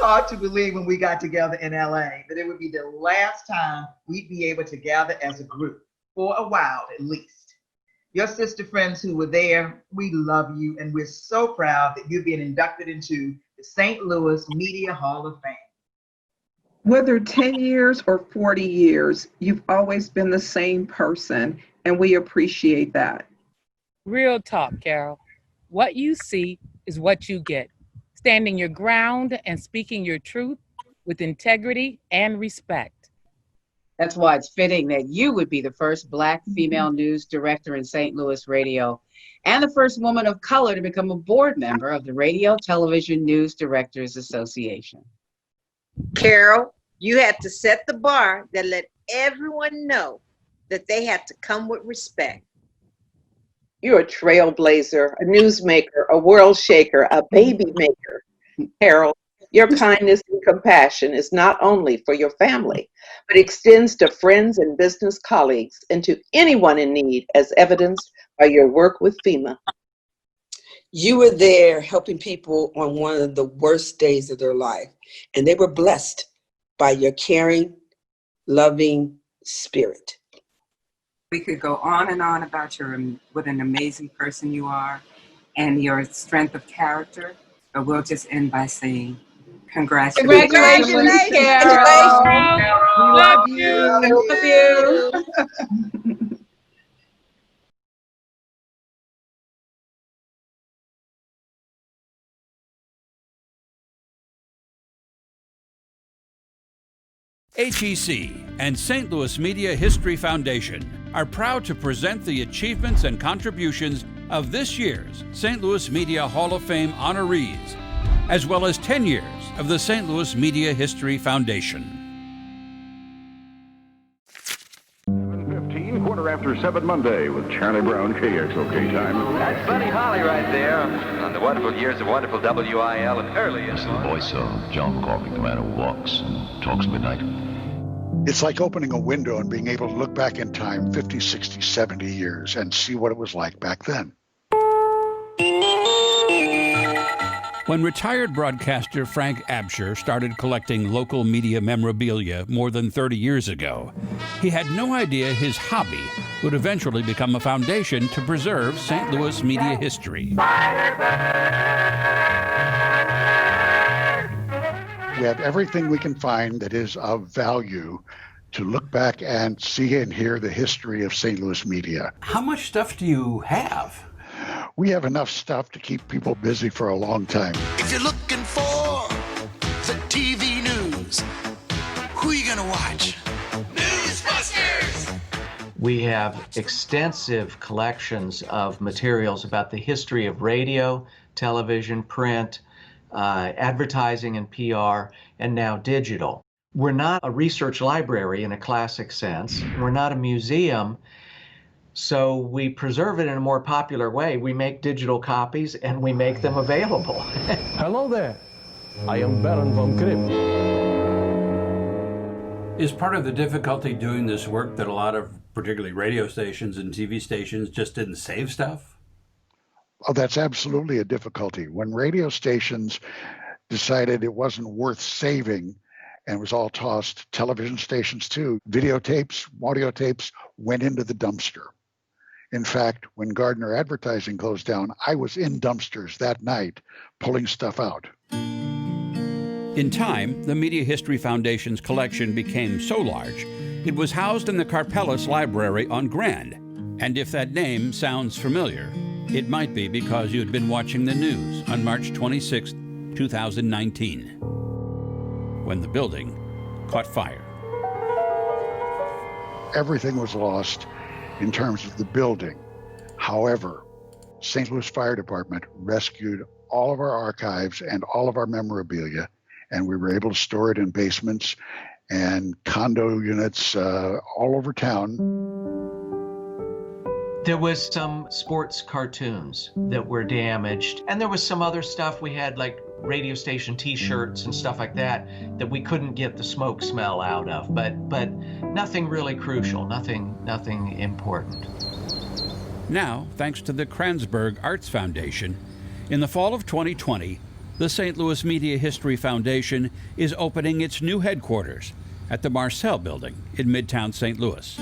hard to believe when we got together in LA that it would be the last time we'd be able to gather as a group, for a while at least. Your sister friends who were there, we love you, and we're so proud that you're being inducted into the St. Louis Media Hall of Fame. Whether 10 years or 40 years, you've always been the same person, and we appreciate that. Real talk, Carole. What you see is what you get. Standing your ground and speaking your truth with integrity and respect. That's why it's fitting that you would be the first Black female news director in St. Louis radio and the first woman of color to become a board member of the Radio Television News Directors Association. Carole, you had to set the bar that let everyone know that they had to come with respect. You're a trailblazer, a newsmaker, a world shaker, a baby maker. Carole, your kindness and compassion is not only for your family, but extends to friends and business colleagues and to anyone in need, as evidenced by your work with FEMA. You were there helping people on one of the worst days of their life, and they were blessed by your caring, loving spirit. We could go on and on about what an amazing person you are and your strength of character, but we'll just end by saying congratulations. Congratulations, Carole. We love you. Love you. HEC and St. Louis Media History Foundation are proud to present the achievements and contributions of this year's St. Louis Media Hall of Fame honorees, as well as 10 years of the St. Louis Media History Foundation. 7:15, quarter after 7 Monday with Charlie Brown, KXOK time. That's Buddy Holly right there on the wonderful years of wonderful WIL and early. It's the voice of John McCarver, the man who walks and talks midnight. It's like opening a window and being able to look back in time 50, 60, 70 years and see what it was like back then. When retired broadcaster Frank Absher started collecting local media memorabilia more than 30 years ago, he had no idea his hobby would eventually become a foundation to preserve St. Louis media history. We have everything we can find that is of value to look back and see and hear the history of St. Louis media. How much stuff do you have? We have enough stuff to keep people busy for a long time. If you're looking for the TV news, who are you gonna watch? Newsbusters! We have extensive collections of materials about the history of radio, television, print, advertising and PR, and now digital. We're not a research library in a classic sense. We're not a museum. So we preserve it in a more popular way. We make digital copies and we make them available. Hello there. I am Baron von Grimm. Is part of the difficulty doing this work that a lot of, particularly radio stations and TV stations, just didn't save stuff? Oh, that's absolutely a difficulty. When radio stations decided it wasn't worth saving and was all tossed, television stations too, videotapes, audio tapes went into the dumpster. In fact, when Gardner Advertising closed down, I was in dumpsters that night pulling stuff out. In time, the Media History Foundation's collection became so large, it was housed in the Carpellis Library on Grand. And if that name sounds familiar, it might be because you had been watching the news on March 26, 2019, when the building caught fire. Everything was lost in terms of the building. However, St. Louis Fire Department rescued all of our archives and all of our memorabilia, and we were able to store it in basements and condo units all over town. There was some sports cartoons that were damaged, and there was some other stuff. We had like radio station t-shirts and stuff like that we couldn't get the smoke smell out of, but nothing really crucial, nothing important. Now, thanks to the Kranzberg Arts Foundation, in the fall of 2020, The St. Louis Media History Foundation is opening its new headquarters at the Marcel Building in Midtown St. Louis.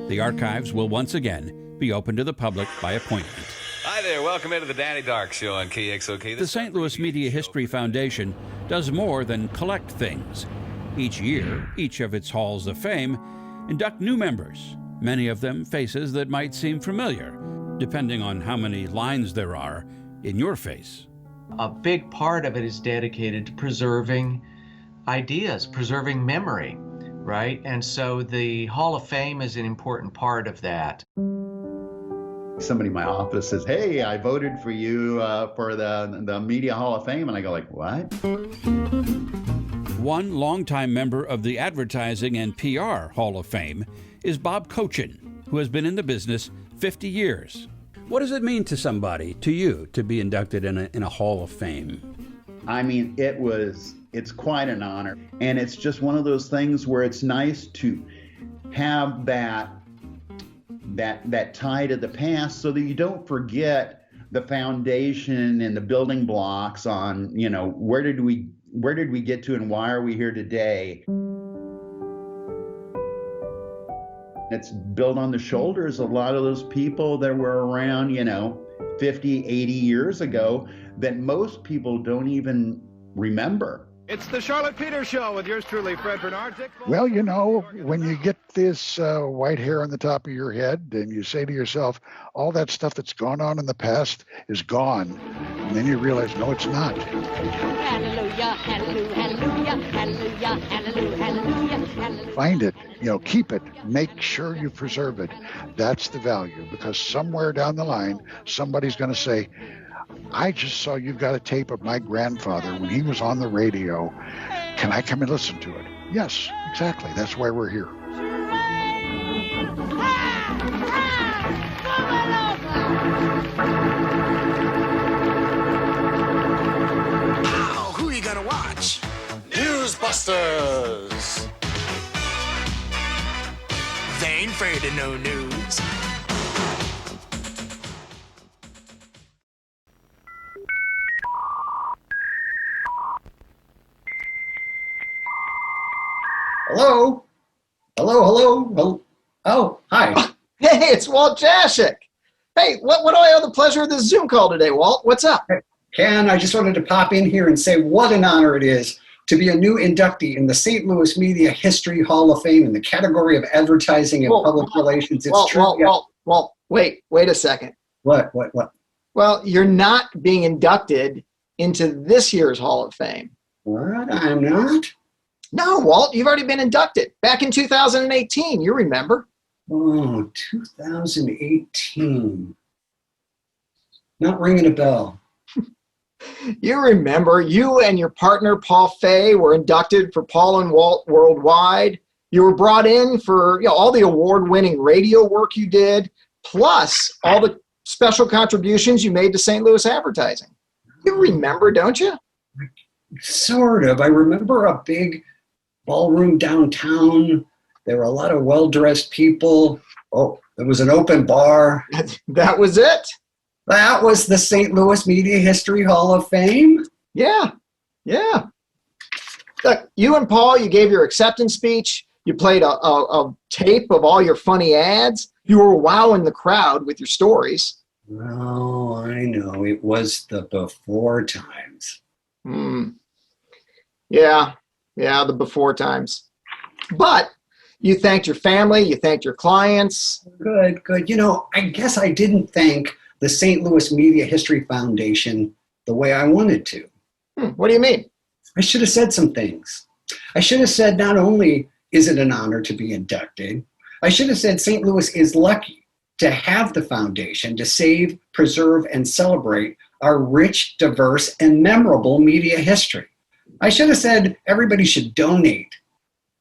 The archives will once again be open to the public by appointment. Hi there, welcome into the Danny Dark Show on KXOK. The St. Louis Media History Foundation does more than collect things. Each year, each of its halls of fame induct new members, many of them faces that might seem familiar, depending on how many lines there are in your face. A big part of it is dedicated to preserving ideas, preserving memory, right? And so the Hall of Fame is an important part of that. Somebody in my office says, "Hey, I voted for you for the Media Hall of Fame," and I go like, "What?" One longtime member of the Advertising and PR Hall of Fame is Bob Dotson, who has been in the business 50 years. What does it mean to somebody, to you, to be inducted in a Hall of Fame? I mean, it's quite an honor. And it's just one of those things where it's nice to have that tie to the past so that you don't forget the foundation and the building blocks on, where did we get to and why are we here today? It's built on the shoulders of a lot of those people that were around, 50, 80 years ago that most people don't even remember. It's the Charlotte Peters Show with yours truly, Fred Bernard. Well, when you get this white hair on the top of your head and you say to yourself, all that stuff that's gone on in the past is gone. And then you realize, no, it's not. Hallelujah, hallelujah, hallelujah, hallelujah, hallelujah, hallelujah. Find it, keep it, make sure you preserve it. That's the value, because somewhere down the line, somebody's going to say, I just saw you've got a tape of my grandfather when he was on the radio. Can I come and listen to it? Yes, exactly. That's why we're here. Now, who are you gonna watch? Newsbusters. They ain't afraid of no news. Hello? Hello? Oh, hi. Hey, it's Walt Jaschek. Hey, what do I owe the pleasure of this Zoom call today, Walt? What's up? Ken, I just wanted to pop in here and say what an honor it is to be a new inductee in the St. Louis Media History Hall of Fame in the category of advertising and public relations. It's true. Walt, wait a second. What? Well, you're not being inducted into this year's Hall of Fame. What? I'm not? No, Walt, you've already been inducted back in 2018. You remember? Oh, 2018. Not ringing a bell. You remember, you and your partner, Paul Fay, were inducted for Paul and Walt Worldwide. You were brought in for all the award-winning radio work you did, plus all the special contributions you made to St. Louis advertising. You remember, don't you? Sort of. I remember a big ballroom downtown. There were a lot of well-dressed people. Oh, there was an open bar. That was it. That was the St. Louis Media History Hall of Fame. Yeah. Look, you and Paul, you gave your acceptance speech. You played a tape of all your funny ads. You were wowing the crowd with your stories. Oh, I know. It was the before times. Yeah, the before times. But you thanked your family, you thanked your clients. Good. I guess I didn't thank the St. Louis Media History Foundation the way I wanted to. What do you mean? I should have said some things. I should have said not only is it an honor to be inducted, I should have said St. Louis is lucky to have the foundation to save, preserve, and celebrate our rich, diverse, and memorable media history. I should have said everybody should donate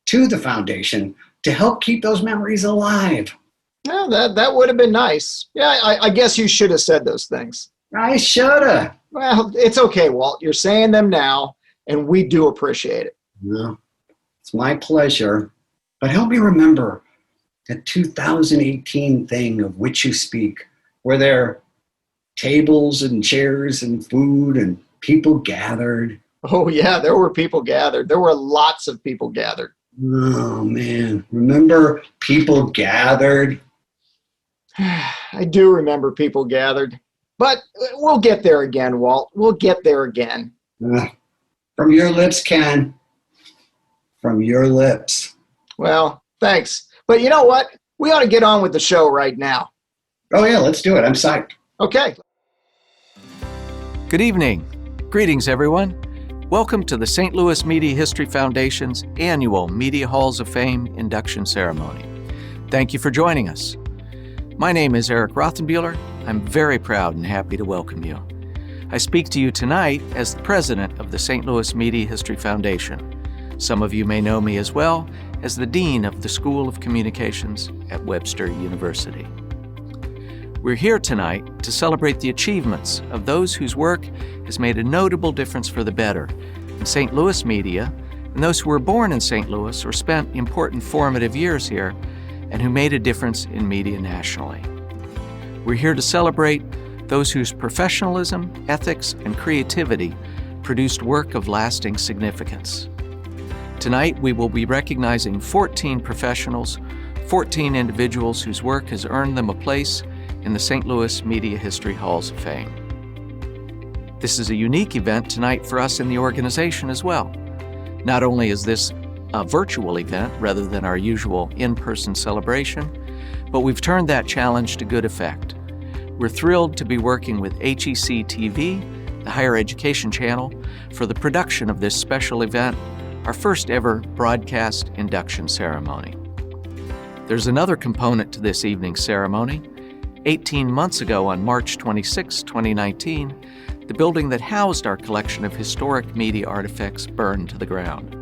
to the foundation to help keep those memories alive. Yeah, that would have been nice. Yeah, I guess you should have said those things. I should have. Well, it's okay, Walt. You're saying them now, and we do appreciate it. Well, it's my pleasure. But help me remember the 2018 thing of which you speak. Were there tables and chairs and food and people gathered. Oh, yeah, there were people gathered. There were lots of people gathered. Oh, man. Remember people gathered? I do remember people gathered. But we'll get there again, Walt. We'll get there again. From your lips, Ken. From your lips. Well, thanks. But you know what? We ought to get on with the show right now. Oh, yeah, let's do it. I'm psyched. Okay. Good evening. Greetings, everyone. Welcome to the St. Louis Media History Foundation's annual Media Halls of Fame induction ceremony. Thank you for joining us. My name is Eric Rothenbuehler. I'm very proud and happy to welcome you. I speak to you tonight as the president of the St. Louis Media History Foundation. Some of you may know me as well as the dean of the School of Communications at Webster University. We're here tonight to celebrate the achievements of those whose work has made a notable difference for the better in St. Louis media, and those who were born in St. Louis or spent important formative years here and who made a difference in media nationally. We're here to celebrate those whose professionalism, ethics, and creativity produced work of lasting significance. Tonight, we will be recognizing 14 professionals, 14 individuals whose work has earned them a place in the St. Louis Media History Halls of Fame. This is a unique event tonight for us in the organization as well. Not only is this a virtual event rather than our usual in-person celebration, but we've turned that challenge to good effect. We're thrilled to be working with HEC TV, the higher education channel, for the production of this special event, our first ever broadcast induction ceremony. There's another component to this evening's ceremony. 18 months ago, on March 26, 2019, the building that housed our collection of historic media artifacts burned to the ground.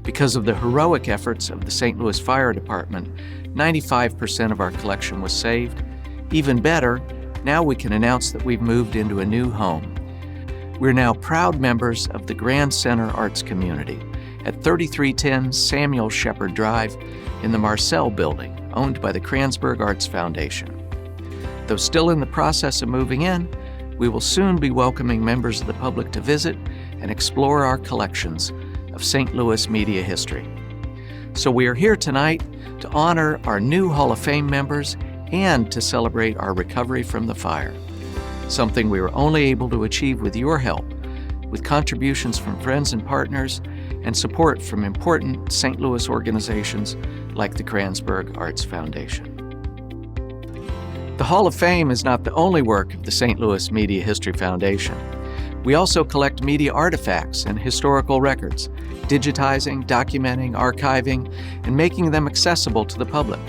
Because of the heroic efforts of the St. Louis Fire Department, 95% of our collection was saved. Even better, now we can announce that we've moved into a new home. We're now proud members of the Grand Center Arts community at 3310 Samuel Shepard Drive in the Marcel Building, owned by the Kransberg Arts Foundation. Though still in the process of moving in, we will soon be welcoming members of the public to visit and explore our collections of St. Louis media history. So we are here tonight to honor our new Hall of Fame members and to celebrate our recovery from the fire, something we were only able to achieve with your help, with contributions from friends and partners and support from important St. Louis organizations like the Kransberg Arts Foundation. The Hall of Fame is not the only work of the St. Louis Media History Foundation. We also collect media artifacts and historical records, digitizing, documenting, archiving, and making them accessible to the public.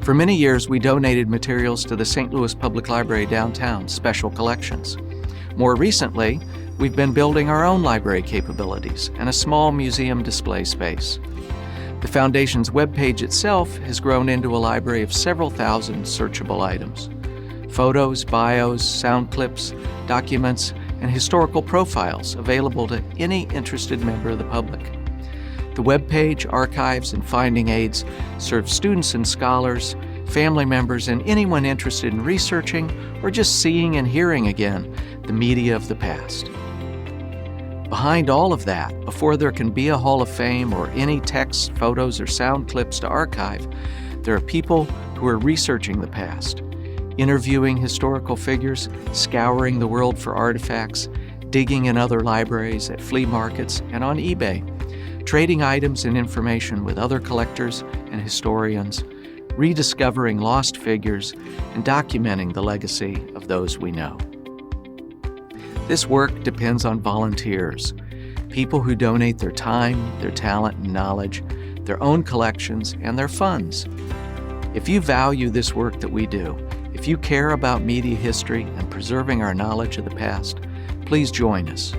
For many years, we donated materials to the St. Louis Public Library downtown special collections. More recently, we've been building our own library capabilities and a small museum display space. The Foundation's webpage itself has grown into a library of several thousand searchable items. Photos, bios, sound clips, documents, and historical profiles available to any interested member of the public. The webpage, archives, and finding aids serve students and scholars, family members, and anyone interested in researching or just seeing and hearing again the media of the past. Behind all of that, before there can be a Hall of Fame or any text, photos, or sound clips to archive, there are people who are researching the past, interviewing historical figures, scouring the world for artifacts, digging in other libraries, at flea markets, and on eBay, trading items and information with other collectors and historians, rediscovering lost figures, and documenting the legacy of those we know. This work depends on volunteers, people who donate their time, their talent and knowledge, their own collections, and their funds. If you value this work that we do, if you care about media history and preserving our knowledge of the past, please join us.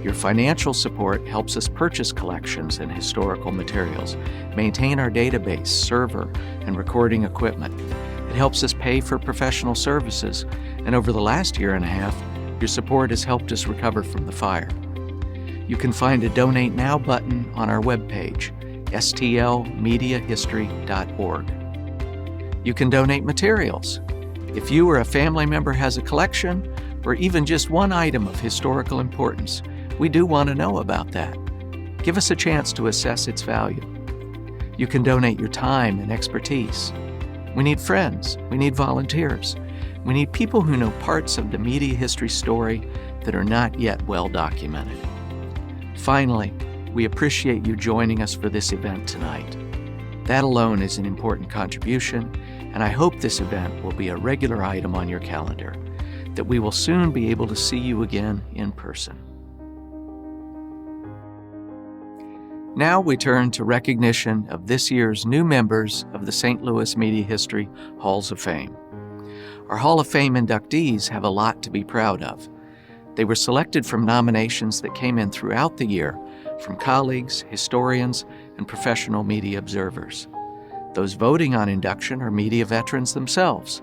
Your financial support helps us purchase collections and historical materials, maintain our database, server, and recording equipment. It helps us pay for professional services, and over the last year and a half, your support has helped us recover from the fire. You can find a Donate Now button on our webpage, STLMediahistory.org. You can donate materials. If you or a family member has a collection, or even just one item of historical importance, we do want to know about that. Give us a chance to assess its value. You can donate your time and expertise. We need friends. We need volunteers. We need people who know parts of the media history story that are not yet well documented. Finally, we appreciate you joining us for this event tonight. That alone is an important contribution, and I hope this event will be a regular item on your calendar, that we will soon be able to see you again in person. Now we turn to recognition of this year's new members of the St. Louis Media History Halls of Fame. Our Hall of Fame inductees have a lot to be proud of. They were selected from nominations that came in throughout the year from colleagues, historians, and professional media observers. Those voting on induction are media veterans themselves.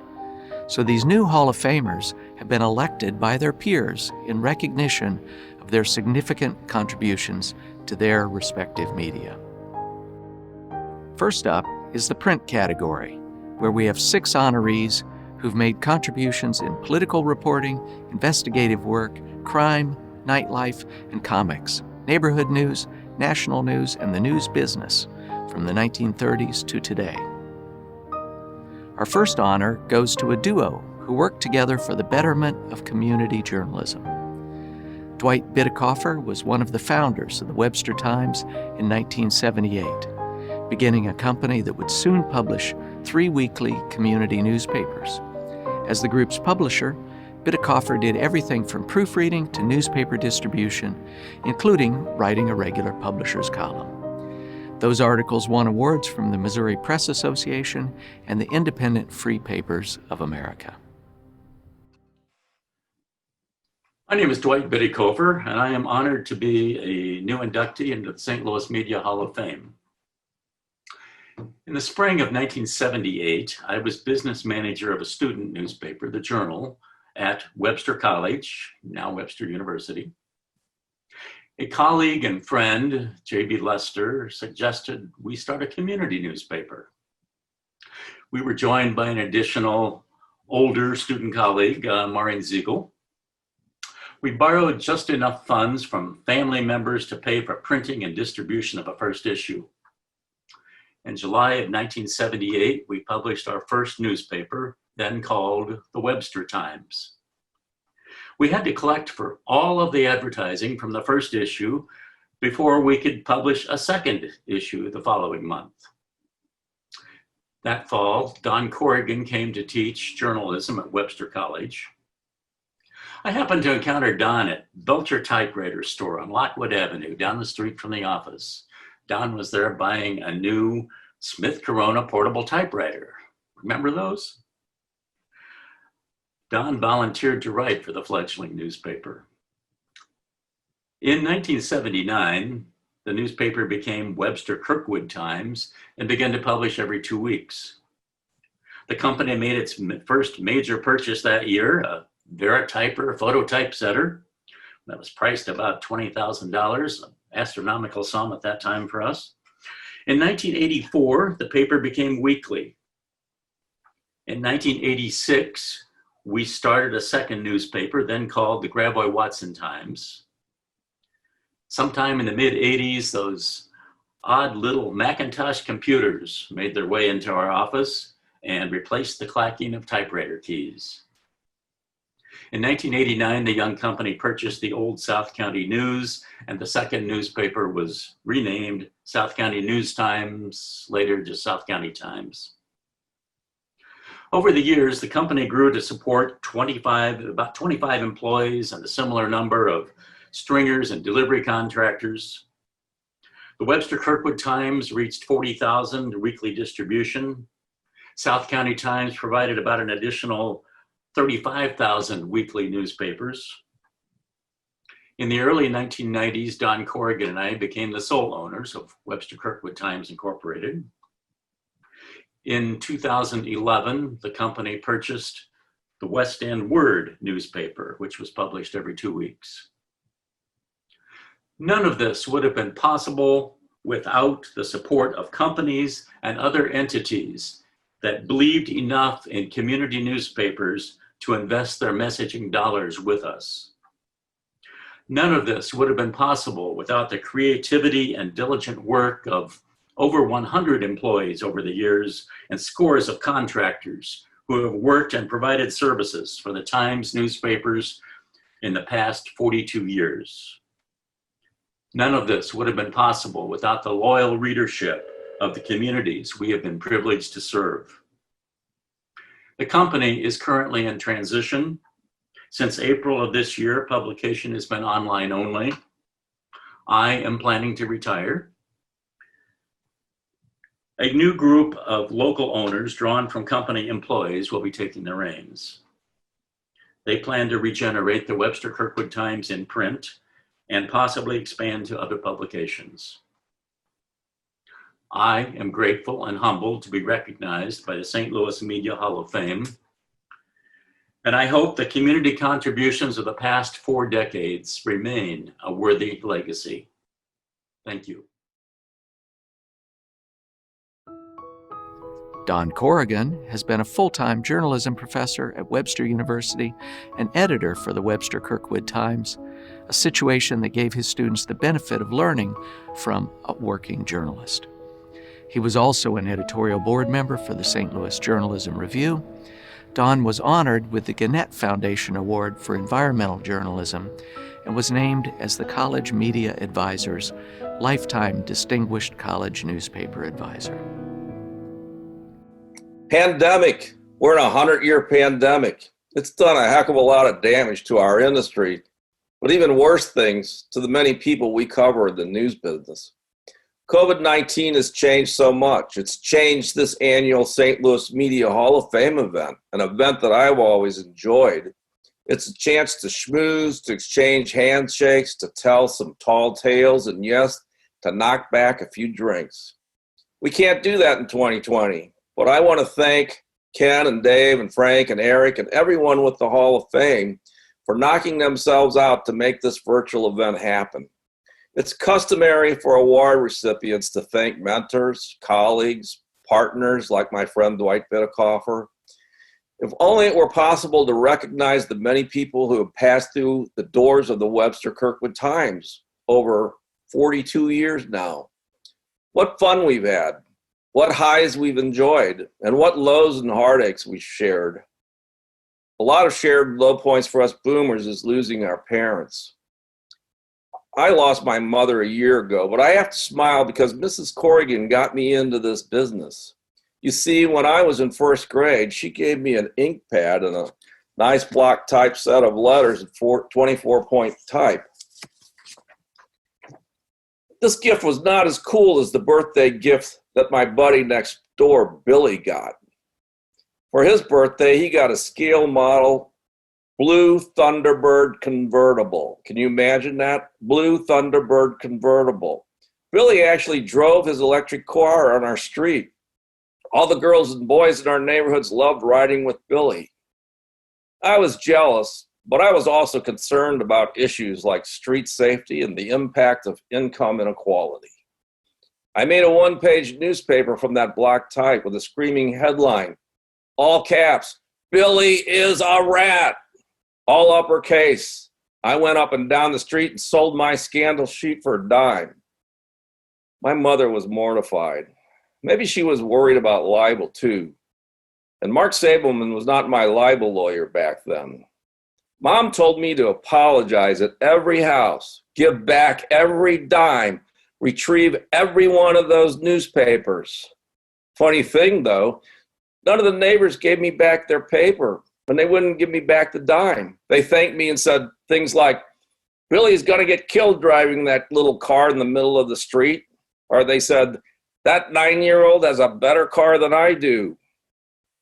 So these new Hall of Famers have been elected by their peers in recognition of their significant contributions to their respective media. First up is the print category, where we have 6 honorees who've made contributions in political reporting, investigative work, crime, nightlife, and comics, neighborhood news, national news, and the news business from the 1930s to today. Our first honor goes to a duo who worked together for the betterment of community journalism. Dwight Bitikofer was one of the founders of the Webster Times in 1978, beginning a company that would soon publish 3 weekly community newspapers. As the group's publisher, Bitikofer did everything from proofreading to newspaper distribution, including writing a regular publisher's column. Those articles won awards from the Missouri Press Association and the Independent Free Papers of America. My name is Dwight Bitikofer, and I am honored to be a new inductee into the St. Louis Media Hall of Fame. In the spring of 1978, I was business manager of a student newspaper, The Journal, at Webster College, now Webster University. A colleague and friend, J.B. Lester, suggested we start a community newspaper. We were joined by an additional older student colleague, Maureen Ziegel. We borrowed just enough funds from family members to pay for printing and distribution of a first issue. In July of 1978, we published our first newspaper, then called the Webster Times. We had to collect for all of the advertising from the first issue before we could publish a second issue the following month. That fall, Don Corrigan came to teach journalism at Webster College. I happened to encounter Don at Belcher Typewriter Store on Lockwood Avenue, down the street from the office. Don was there buying a new Smith Corona portable typewriter. Remember those? Don volunteered to write for the fledgling newspaper. In 1979, the newspaper became Webster Kirkwood Times and began to publish every 2 weeks. The company made its first major purchase that year, a Verityper photo typesetter that was priced about $20,000, an astronomical sum at that time for us. In 1984, the paper became weekly. In 1986, we started a second newspaper, then called the Gravois Watson Times. Sometime in the mid-'80s, those odd little Macintosh computers made their way into our office and replaced the clacking of typewriter keys. In 1989, the young company purchased the old South County News, and the second newspaper was renamed South County News Times, later just South County Times. Over the years, the company grew to support about 25 employees and a similar number of stringers and delivery contractors. The Webster Kirkwood Times reached 40,000 weekly distribution. South County Times provided about an additional 35,000 weekly newspapers. In the early 1990s, Don Corrigan and I became the sole owners of Webster Kirkwood Times Incorporated. In 2011, the company purchased the West End Word newspaper, which was published every 2 weeks. None of this would have been possible without the support of companies and other entities that believed enough in community newspapers to invest their messaging dollars with us. None of this would have been possible without the creativity and diligent work of over 100 employees over the years and scores of contractors who have worked and provided services for the Times newspapers in the past 42 years. None of this would have been possible without the loyal readership of the communities we have been privileged to serve. The company is currently in transition. Since April of this year, publication has been online only. I am planning to retire. A new group of local owners drawn from company employees will be taking the reins. They plan to regenerate the Webster Kirkwood Times in print and possibly expand to other publications. I am grateful and humbled to be recognized by the St. Louis Media Hall of Fame, and I hope the community contributions of the past 4 decades remain a worthy legacy. Thank you. Don Corrigan has been a full-time journalism professor at Webster University and editor for the Webster Kirkwood Times, a situation that gave his students the benefit of learning from a working journalist. He was also an editorial board member for the St. Louis Journalism Review. Don was honored with the Gannett Foundation Award for Environmental Journalism and was named as the College Media Advisor's Lifetime Distinguished College Newspaper Advisor. Pandemic. We're in a 100-year pandemic. It's done a heck of a lot of damage to our industry, but even worse things to the many people we cover in the news business. COVID-19 has changed so much. It's changed this annual St. Louis Media Hall of Fame event, an event that I've always enjoyed. It's a chance to schmooze, to exchange handshakes, to tell some tall tales, and yes, to knock back a few drinks. We can't do that in 2020. But I want to thank Ken and Dave and Frank and Eric and everyone with the Hall of Fame for knocking themselves out to make this virtual event happen. It's customary for award recipients to thank mentors, colleagues, partners like my friend Dwight Bitikofer. If only it were possible to recognize the many people who have passed through the doors of the Webster Kirkwood Times over 42 years now. What fun we've had. What highs we've enjoyed, and what lows and heartaches we shared. A lot of shared low points for us boomers is losing our parents. I lost my mother a year ago, but I have to smile because Mrs. Corrigan got me into this business. You see, when I was in first grade, she gave me an ink pad and a nice block type set of letters at 24-point type. This gift was not as cool as the birthday gift that my buddy next door, Billy, got. For his birthday, he got a scale model blue Thunderbird convertible. Can you imagine that? Blue Thunderbird convertible. Billy actually drove his electric car on our street. All the girls and boys in our neighborhoods loved riding with Billy. I was jealous, but I was also concerned about issues like street safety and the impact of income inequality. I made a one-page newspaper from that block type with a screaming headline, all caps, "Billy is a rat," all uppercase. I went up and down the street and sold my scandal sheet for a dime. My mother was mortified. Maybe she was worried about libel too. And Mark Sabelman was not my libel lawyer back then. Mom told me to apologize at every house, give back every dime, retrieve every one of those newspapers. Funny thing though, none of the neighbors gave me back their paper, and they wouldn't give me back the dime. They thanked me and said things like, "Billy's gonna get killed driving that little car in the middle of the street." Or they said, "That 9-year-old has a better car than I do."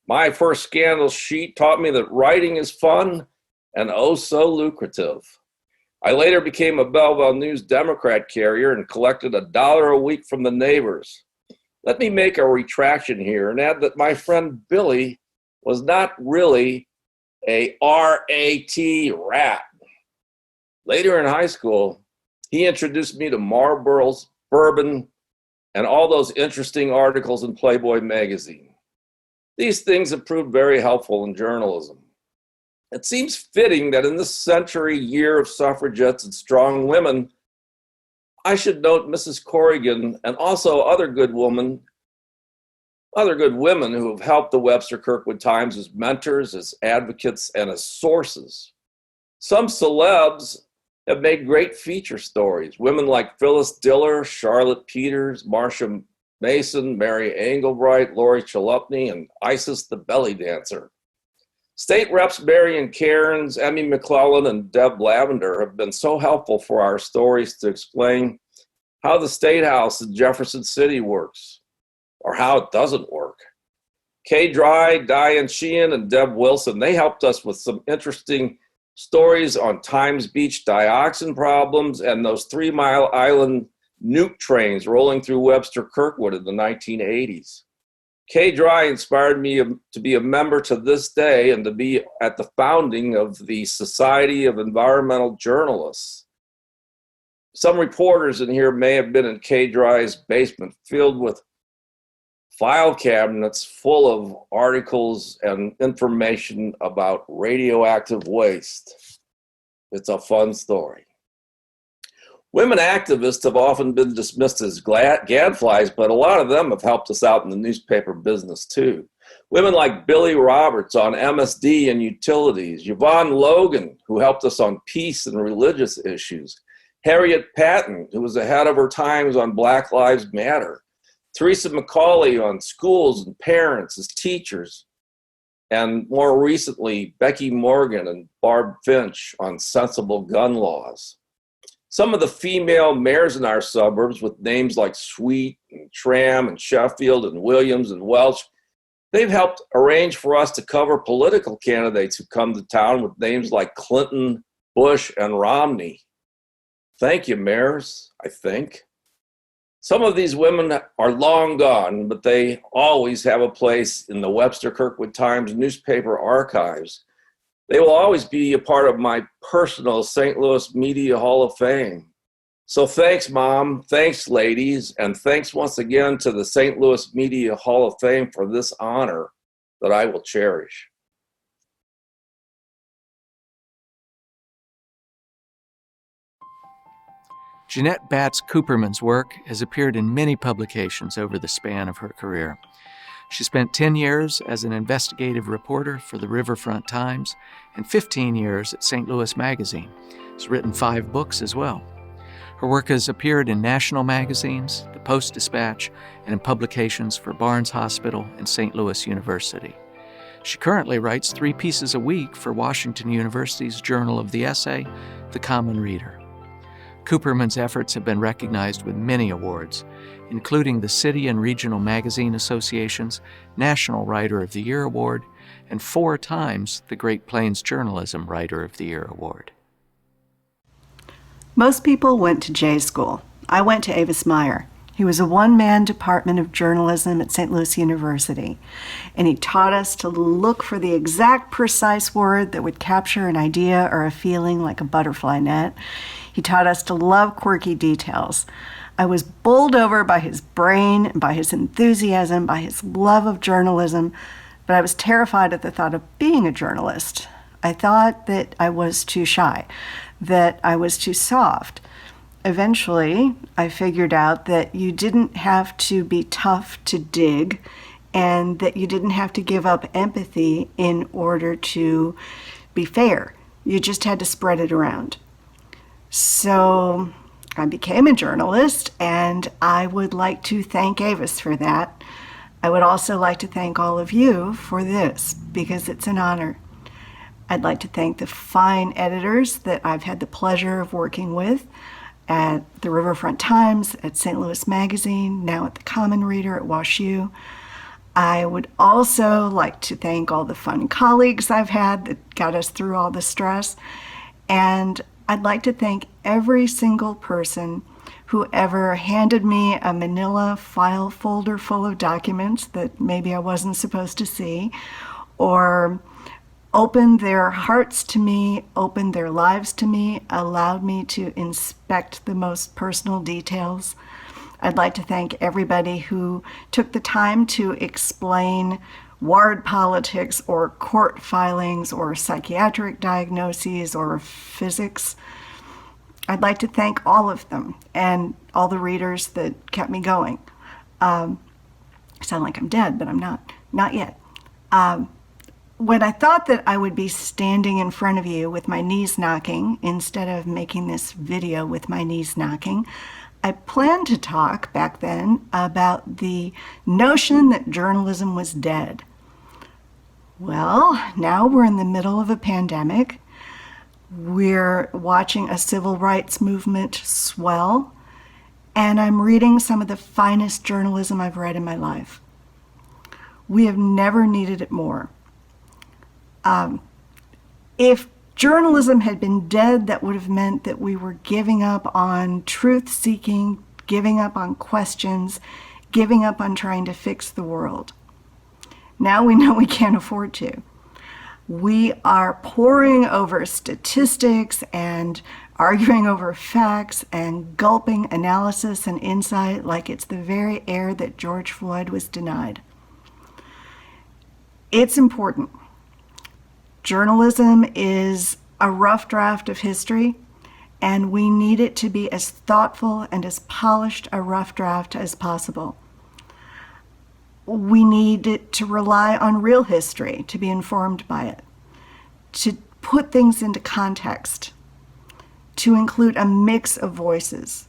My first scandal sheet taught me that writing is fun and oh so lucrative. I later became a Belleville News Democrat carrier and collected $1 a week from the neighbors. Let me make a retraction here and add that my friend Billy was not really a R.A.T. rat. Later in high school, he introduced me to Marlboro's, bourbon, and all those interesting articles in Playboy magazine. These things have proved very helpful in journalism. It seems fitting that in this century year of suffragettes and strong women, I should note Mrs. Corrigan and also other good women who have helped the Webster Kirkwood Times as mentors, as advocates, and as sources. Some celebs have made great feature stories. Women like Phyllis Diller, Charlotte Peters, Marcia Mason, Mary Engelbright, Lori Chalupny, and Isis the Belly Dancer. State Reps Marion Cairns, Emmy McClellan, and Deb Lavender have been so helpful for our stories to explain how the State House in Jefferson City works, or how it doesn't work. Kay Dry, Diane Sheehan, and Deb Wilson, they helped us with some interesting stories on Times Beach dioxin problems and those 3 Mile Island nuke trains rolling through Webster Kirkwood in the 1980s. Kay Dry inspired me to be a member to this day and to be at the founding of the Society of Environmental Journalists. Some reporters in here may have been in Kay Dry's basement filled with file cabinets full of articles and information about radioactive waste. It's a fun story. Women activists have often been dismissed as gadflies, but a lot of them have helped us out in the newspaper business too. Women like Billy Roberts on MSD and utilities, Yvonne Logan, who helped us on peace and religious issues, Harriet Patton, who was ahead of her times on Black Lives Matter, Teresa McCauley on schools and parents as teachers, and more recently, Becky Morgan and Barb Finch on sensible gun laws. Some of the female mayors in our suburbs with names like Sweet and Tram and Sheffield and Williams and Welch, they've helped arrange for us to cover political candidates who come to town with names like Clinton, Bush, and Romney. Thank you, mayors, I think. Some of these women are long gone, but they always have a place in the Webster Kirkwood Times newspaper archives. They will always be a part of my personal St. Louis Media Hall of Fame. So thanks, Mom, thanks, ladies, and thanks once again to the St. Louis Media Hall of Fame for this honor that I will cherish. Jeannette Cooperman's work has appeared in many publications over the span of her career. She spent 10 years as an investigative reporter for the Riverfront Times and 15 years at St. Louis Magazine. She's written 5 books as well. Her work has appeared in national magazines, the Post-Dispatch, and in publications for Barnes Hospital and St. Louis University. She currently writes 3 pieces a week for Washington University's Journal of the Essay, The Common Reader. Cooperman's efforts have been recognized with many awards, including the City and Regional Magazine Association's National Writer of the Year Award and 4 times the Great Plains Journalism Writer of the Year Award. Most people went to J school. I went to Avis Meyer. He was a one-man department of journalism at St. Louis University, and he taught us to look for the exact precise word that would capture an idea or a feeling like a butterfly net. He taught us to love quirky details. I was bowled over by his brain, by his enthusiasm, by his love of journalism, but I was terrified at the thought of being a journalist. I thought that I was too shy, that I was too soft. Eventually, I figured out that you didn't have to be tough to dig, and that you didn't have to give up empathy in order to be fair. You just had to spread it around. So I became a journalist, and I would like to thank Avis for that. I would also like to thank all of you for this, because it's an honor. I'd like to thank the fine editors that I've had the pleasure of working with at the Riverfront Times, at St. Louis Magazine, now at the Common Reader at WashU. I would also like to thank all the fun colleagues I've had that got us through all the stress. And I'd like to thank every single person who ever handed me a manila file folder full of documents that maybe I wasn't supposed to see, or opened their hearts to me, opened their lives to me, allowed me to inspect the most personal details. I'd like to thank everybody who took the time to explain ward politics or court filings or psychiatric diagnoses or physics. I'd like to thank all of them and all the readers that kept me going. I sound like I'm dead, but I'm not yet. When I thought that I would be standing in front of you with my knees knocking instead of making this video with my knees knocking, I planned to talk back then about the notion that journalism was dead. Well, now we're in the middle of a pandemic. We're watching a civil rights movement swell, and I'm reading some of the finest journalism I've read in my life. We have never needed it more. If journalism had been dead, that would have meant that we were giving up on truth-seeking, giving up on questions, giving up on trying to fix the world. Now we know we can't afford to. We are poring over statistics and arguing over facts and gulping analysis and insight like it's the very air that George Floyd was denied. It's important. Journalism is a rough draft of history, and we need it to be as thoughtful and as polished a rough draft as possible. We need it to rely on real history, to be informed by it, to put things into context, to include a mix of voices.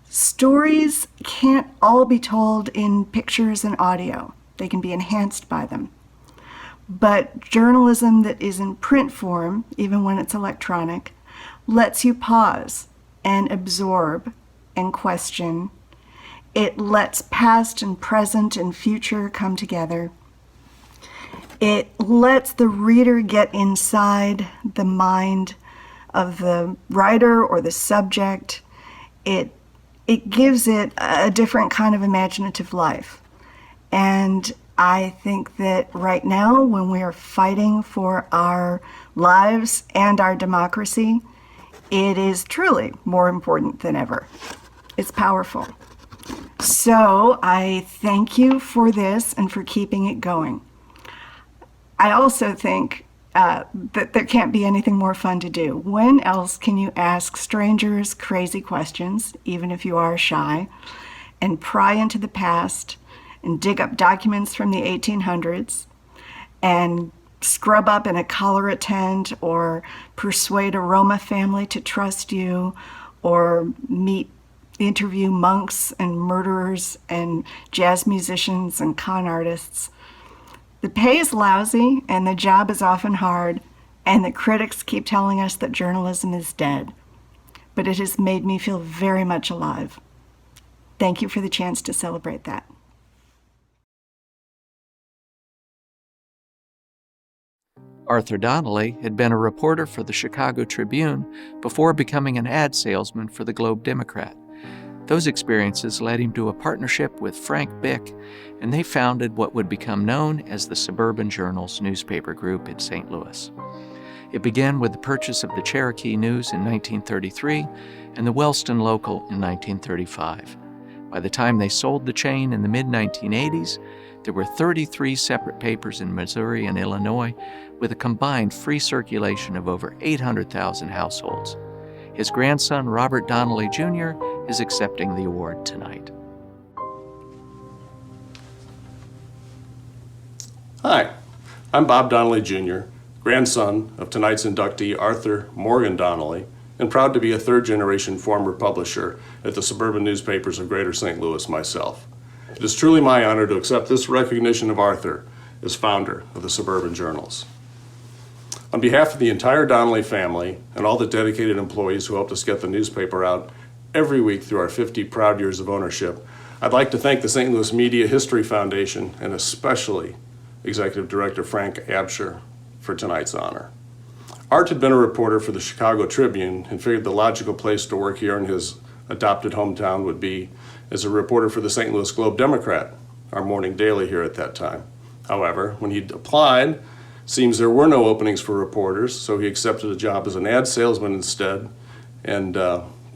Stories can't all be told in pictures and audio. They can be enhanced by them. But journalism that is in print form, even when it's electronic, lets you pause and absorb and question. It lets past and present and future come together. It lets the reader get inside the mind of the writer or the subject. It gives it a different kind of imaginative life. And I think that right now, when we are fighting for our lives and our democracy, it is truly more important than ever. It's powerful. So I thank you for this and for keeping it going. I also think that there can't be anything more fun to do. When else can you ask strangers crazy questions, even if you are shy, and pry into the past, and dig up documents from the 1800s, and scrub up in a cholera tent, or persuade a Roma family to trust you, or interview monks and murderers and jazz musicians and con artists. The pay is lousy, and the job is often hard, and the critics keep telling us that journalism is dead. But it has made me feel very much alive. Thank you for the chance to celebrate that. Arthur Donnelly had been a reporter for the Chicago Tribune before becoming an ad salesman for the Globe Democrat. Those experiences led him to a partnership with Frank Bick, and they founded what would become known as the Suburban Journals newspaper group in St. Louis. It began with the purchase of the Cherokee News in 1933 and the Wellston Local in 1935. By the time they sold the chain in the mid-1980s, there were 33 separate papers in Missouri and Illinois, with a combined free circulation of over 800,000 households. His grandson, Robert Donnelly Jr., is accepting the award tonight. Hi, I'm Bob Donnelly Jr., grandson of tonight's inductee Arthur Morgan Donnelly, and proud to be a third-generation former publisher at the Suburban Newspapers of Greater St. Louis myself. It is truly my honor to accept this recognition of Arthur as founder of the Suburban Journals. On behalf of the entire Donnelly family and all the dedicated employees who helped us get the newspaper out every week through our 50 proud years of ownership, I'd like to thank the St. Louis Media History Foundation and especially Executive Director Frank Absher for tonight's honor. Art had been a reporter for the Chicago Tribune and figured the logical place to work here in his adopted hometown would be as a reporter for the St. Louis Globe Democrat, our morning daily here at that time. However, when he applied, seems there were no openings for reporters, so he accepted a job as an ad salesman instead and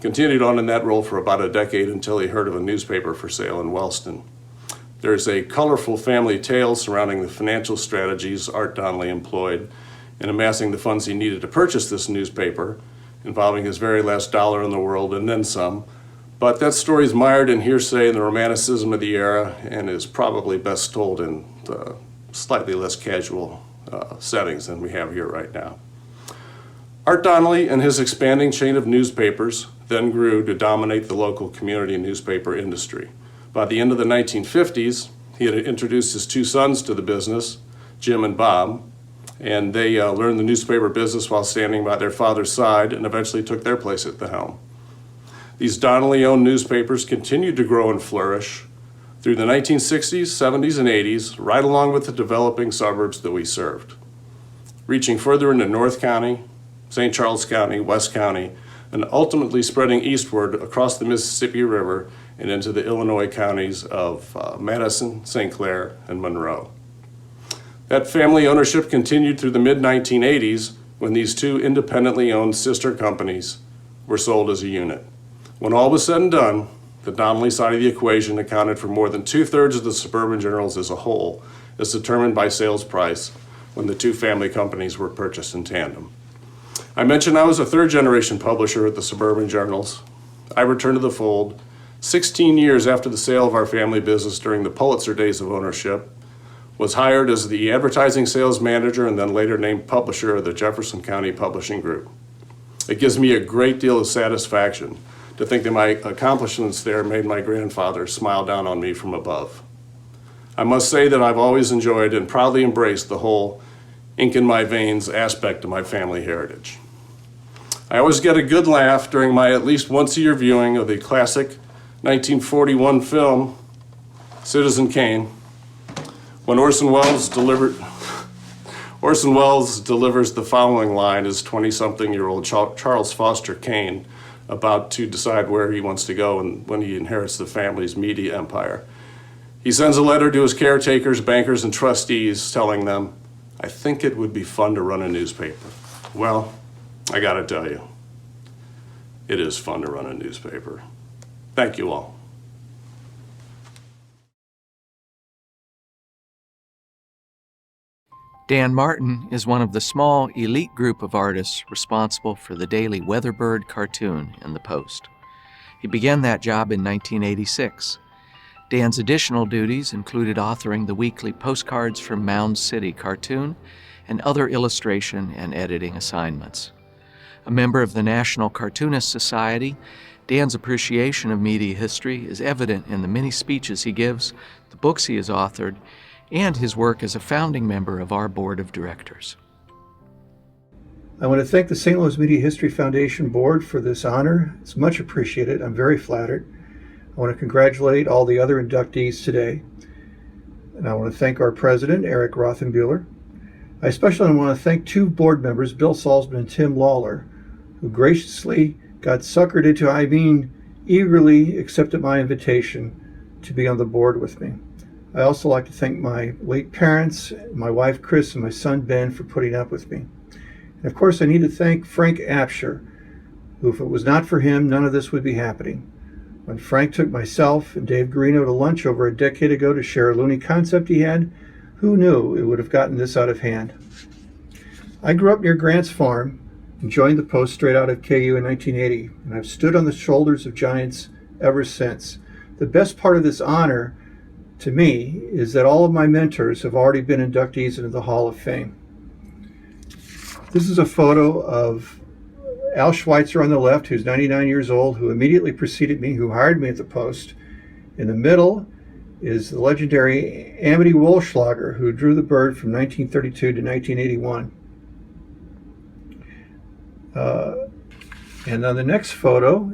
continued on in that role for about a decade until he heard of a newspaper for sale in Wellston. There's a colorful family tale surrounding the financial strategies Art Donnelly employed in amassing the funds he needed to purchase this newspaper, involving his very last dollar in the world and then some. But that story is mired in hearsay and the romanticism of the era and is probably best told in slightly less casual settings than we have here right now. Art Donnelly and his expanding chain of newspapers then grew to dominate the local community newspaper industry. By the end of the 1950s, he had introduced his two sons to the business, Jim and Bob, and they learned the newspaper business while standing by their father's side and eventually took their place at the helm. These Donnelly-owned newspapers continued to grow and flourish through the 1960s, 70s, and 80s, right along with the developing suburbs that we served, reaching further into North County, St. Charles County, West County, and ultimately spreading eastward across the Mississippi River and into the Illinois counties of Madison, St. Clair, and Monroe. That family ownership continued through the mid-1980s when these two independently owned sister companies were sold as a unit. When all was said and done, the Donnelly side of the equation accounted for more than 2/3 of the Suburban Journals as a whole, as determined by sales price when the two family companies were purchased in tandem. I mentioned I was a third-generation publisher at the Suburban Journals. I returned to the fold 16 years after the sale of our family business during the Pulitzer days of ownership, was hired as the advertising sales manager and then later named publisher of the Jefferson County Publishing Group. It gives me a great deal of satisfaction to think that my accomplishments there made my grandfather smile down on me from above. I must say that I've always enjoyed and proudly embraced the whole ink in my veins aspect of my family heritage. I always get a good laugh during my at least once-a-year viewing of the classic 1941 film, Citizen Kane, when Orson Welles delivers the following line as 20-something-year-old Charles Foster Kane about to decide where he wants to go and when he inherits the family's media empire. He sends a letter to his caretakers, bankers, and trustees telling them, "I think it would be fun to run a newspaper." Well, I gotta tell you, it is fun to run a newspaper. Thank you all. Dan Martin is one of the small elite group of artists responsible for the daily Weatherbird cartoon in the Post. He began that job in 1986. Dan's additional duties included authoring the weekly Postcards from Mound City cartoon and other illustration and editing assignments. A member of the National Cartoonist Society, Dan's appreciation of media history is evident in the many speeches he gives, the books he has authored, and his work as a founding member of our board of directors. I want to thank the St. Louis Media History Foundation board for this honor. It's much appreciated. I'm very flattered. I want to congratulate all the other inductees today. And I want to thank our president, Eric Rothenbuehler. I especially want to thank two board members, Bill Salzman and Tim Lawler, who graciously got suckered into being eagerly accepted my invitation to be on the board with me. I also like to thank my late parents, my wife Chris, and my son Ben for putting up with me. And of course, I need to thank Frank Apsher, who, if it was not for him, none of this would be happening. When Frank took myself and Dave Garino to lunch over a decade ago to share a loony concept he had, who knew it would have gotten this out of hand? I grew up near Grant's Farm and joined the Post straight out of KU in 1980, and I've stood on the shoulders of giants ever since. The best part of this honor to me is that all of my mentors have already been inductees into the Hall of Fame. This is a photo of Al Schweitzer on the left, who's 99 years old, who immediately preceded me, who hired me at the Post. In the middle is the legendary Amity Wohlschlager, who drew the bird from 1932 to 1981. And on the next photo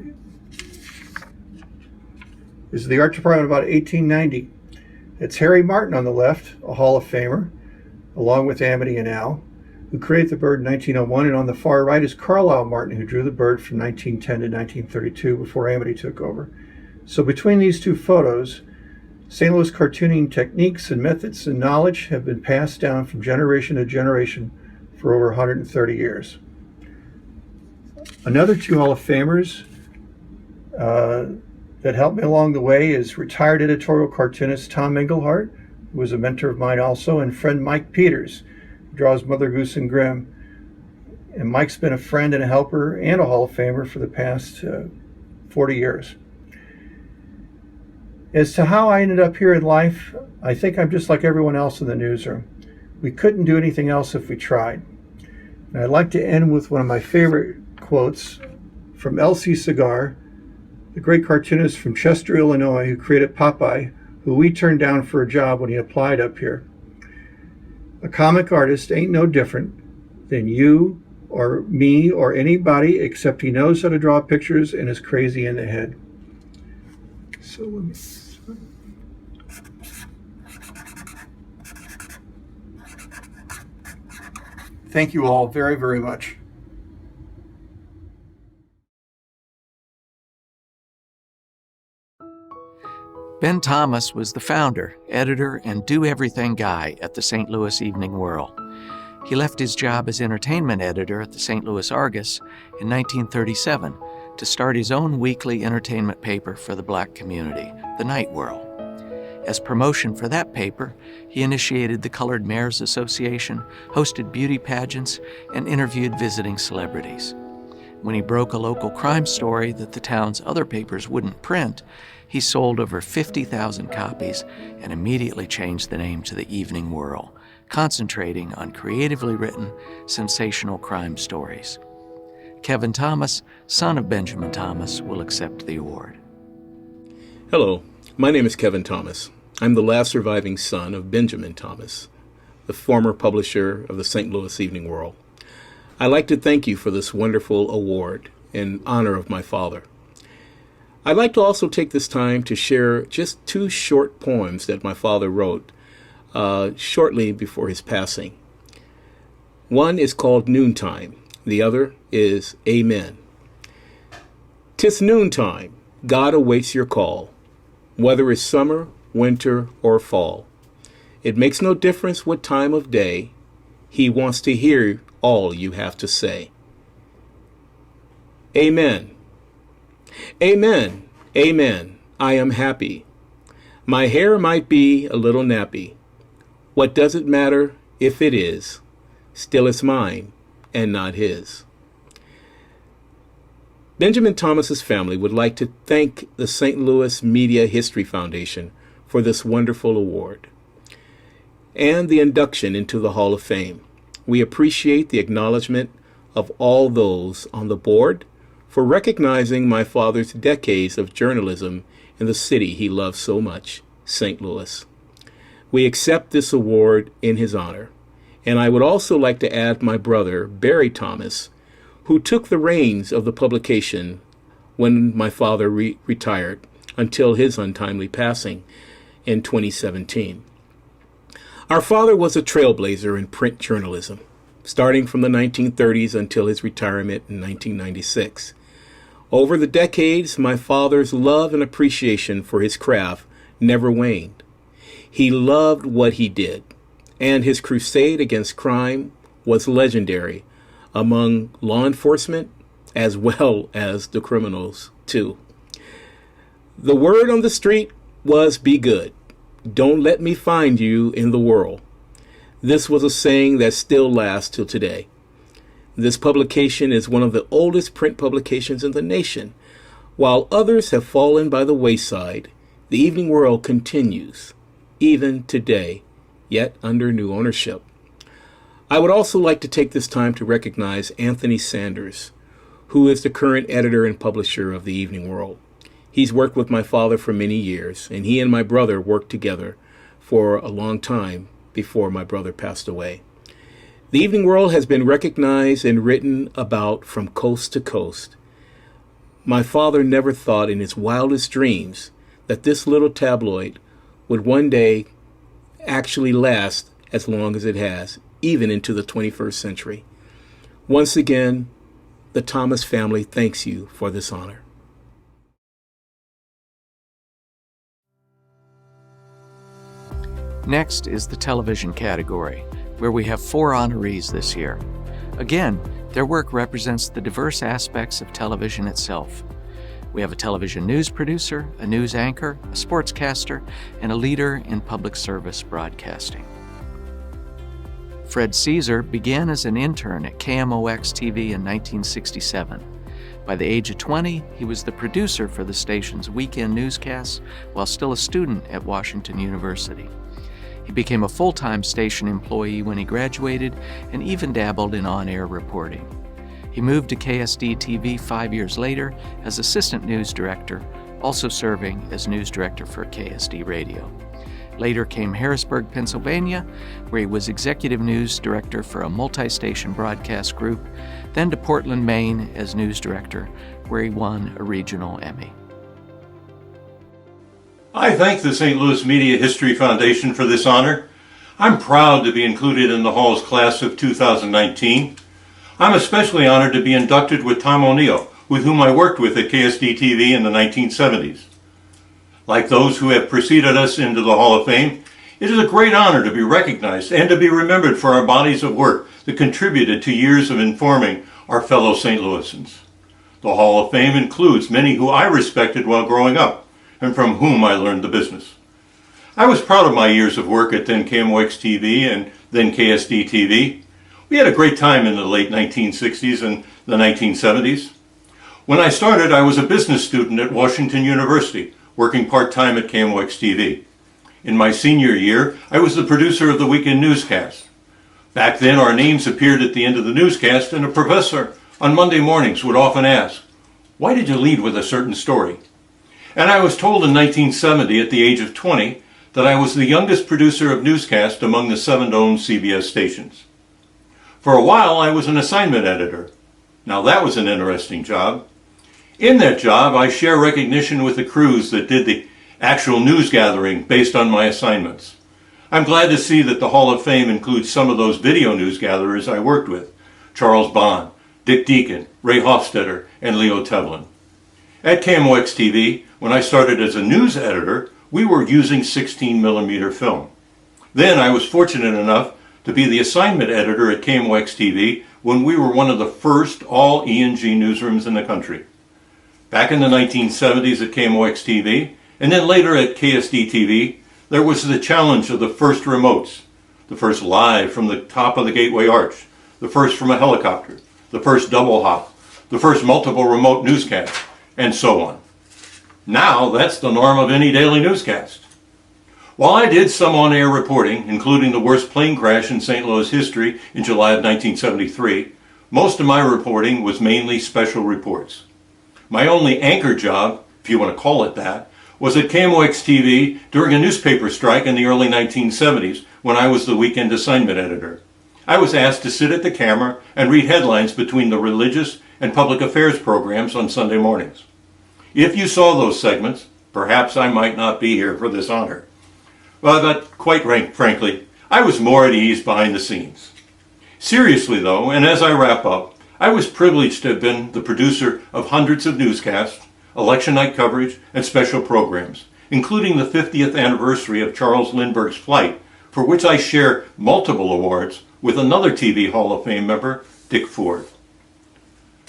is the art department about 1890. It's Harry Martin on the left, a Hall of Famer, along with Amity and Al, who created the bird in 1901. And on the far right is Carlisle Martin, who drew the bird from 1910 to 1932 before Amity took over. So between these two photos, St. Louis cartooning techniques and methods and knowledge have been passed down from generation to generation for over 130 years. Another two Hall of Famers, that helped me along the way is retired editorial cartoonist Tom Englehart, who was a mentor of mine also, and friend Mike Peters, who draws Mother Goose and Grimm. And Mike's been a friend and a helper and a Hall of Famer for the past 40 years. As to how I ended up here in life, I think I'm just like everyone else in the newsroom. We couldn't do anything else if we tried. And I'd like to end with one of my favorite quotes from L.C. Cigar, the great cartoonist from Chester, Illinois, who created Popeye, who we turned down for a job when he applied up here. A comic artist ain't no different than you or me or anybody, except he knows how to draw pictures and is crazy in the head. So let me... Thank you all very, very much. Ben Thomas was the founder, editor, and do-everything guy at the St. Louis Evening World. He left his job as entertainment editor at the St. Louis Argus in 1937 to start his own weekly entertainment paper for the black community, the Night World. As promotion for that paper, he initiated the Colored Mayors Association, hosted beauty pageants, and interviewed visiting celebrities. When he broke a local crime story that the town's other papers wouldn't print, he sold over 50,000 copies and immediately changed the name to the Evening World, concentrating on creatively written, sensational crime stories. Kevin Thomas, son of Benjamin Thomas, will accept the award. Hello, my name is Kevin Thomas. I'm the last surviving son of Benjamin Thomas, the former publisher of the St. Louis Evening World. I'd like to thank you for this wonderful award in honor of my father. I'd like to also take this time to share just 2 short poems that my father wrote shortly before his passing. One is called Noontime. The other is Amen. 'Tis noontime. God awaits your call. Whether it's summer, winter, or fall. It makes no difference what time of day. He wants to hear all you have to say. Amen. Amen. Amen. I am happy. My hair might be a little nappy. What does it matter if it is? Still it's mine and not his. Benjamin Thomas's family would like to thank the St. Louis Media History Foundation for this wonderful award and the induction into the Hall of Fame. We appreciate the acknowledgement of all those on the board for recognizing my father's decades of journalism in the city he loved so much, St. Louis. We accept this award in his honor. And I would also like to add my brother, Barry Thomas, who took the reins of the publication when my father retired until his untimely passing in 2017. Our father was a trailblazer in print journalism, starting from the 1930s until his retirement in 1996. Over the decades, my father's love and appreciation for his craft never waned. He loved what he did, and his crusade against crime was legendary among law enforcement as well as the criminals, too. The word on the street was, "Be good. Don't let me find you in the world." This was a saying that still lasts till today. This publication is one of the oldest print publications in the nation. While others have fallen by the wayside, the Evening World continues, even today, yet under new ownership. I would also like to take this time to recognize Anthony Sanders, who is the current editor and publisher of the Evening World. He's worked with my father for many years, and he and my brother worked together for a long time before my brother passed away. The Evening World has been recognized and written about from coast to coast. My father never thought in his wildest dreams that this little tabloid would one day actually last as long as it has, even into the 21st century. Once again, the Thomas family thanks you for this honor. Next is the television category, where we have 4 honorees this year. Again, their work represents the diverse aspects of television itself. We have a television news producer, a news anchor, a sportscaster, and a leader in public service broadcasting. Fred Caesar began as an intern at KMOX-TV in 1967. By the age of 20, he was the producer for the station's weekend newscasts while still a student at Washington University. He became a full-time station employee when he graduated and even dabbled in on-air reporting. He moved to KSD-TV 5 years later as assistant news director, also serving as news director for KSD Radio. Later came Harrisburg, Pennsylvania, where he was executive news director for a multi-station broadcast group, then to Portland, Maine as news director, where he won a regional Emmy. I thank the St. Louis Media History Foundation for this honor. I'm proud to be included in the Hall's class of 2019. I'm especially honored to be inducted with Tom O'Neill, with whom I worked with at KSD-TV in the 1970s. Like those who have preceded us into the Hall of Fame, it is a great honor to be recognized and to be remembered for our bodies of work that contributed to years of informing our fellow St. Louisans. The Hall of Fame includes many who I respected while growing up and from whom I learned the business. I was proud of my years of work at then KMOX-TV and then KSD-TV. We had a great time in the late 1960s and the 1970s. When I started, I was a business student at Washington University, working part-time at KMOX-TV. In my senior year, I was the producer of the weekend newscast. Back then, our names appeared at the end of the newscast, and a professor on Monday mornings would often ask, "Why did you lead with a certain story?" And I was told in 1970, at the age of 20, that I was the youngest producer of newscast among the 7 owned CBS stations. For a while, I was an assignment editor. Now that was an interesting job. In that job, I share recognition with the crews that did the actual news gathering based on my assignments. I'm glad to see that the Hall of Fame includes some of those video news gatherers I worked with: Charles Bond, Dick Deacon, Ray Hofstetter, and Leo Tevlin. At KMOX-TV, when I started as a news editor, we were using 16mm film. Then I was fortunate enough to be the assignment editor at KMOX-TV when we were one of the first all E&G newsrooms in the country. Back in the 1970s at KMOX-TV, and then later at KSD-TV, there was the challenge of the first remotes, the first live from the top of the Gateway Arch, the first from a helicopter, the first double hop, the first multiple remote newscast, and so on. Now that's the norm of any daily newscast. While I did some on-air reporting, including the worst plane crash in St. Louis history in July of 1973, most of my reporting was mainly special reports. My only anchor job, if you want to call it that, was at KMOX-TV during a newspaper strike in the early 1970s when I was the weekend assignment editor. I was asked to sit at the camera and read headlines between the religious and public affairs programs on Sunday mornings. If you saw those segments, perhaps I might not be here for this honor. But quite frankly, I was more at ease behind the scenes. Seriously though, and as I wrap up, I was privileged to have been the producer of hundreds of newscasts, election night coverage, and special programs, including the 50th anniversary of Charles Lindbergh's flight, for which I share multiple awards with another TV Hall of Fame member, Dick Ford.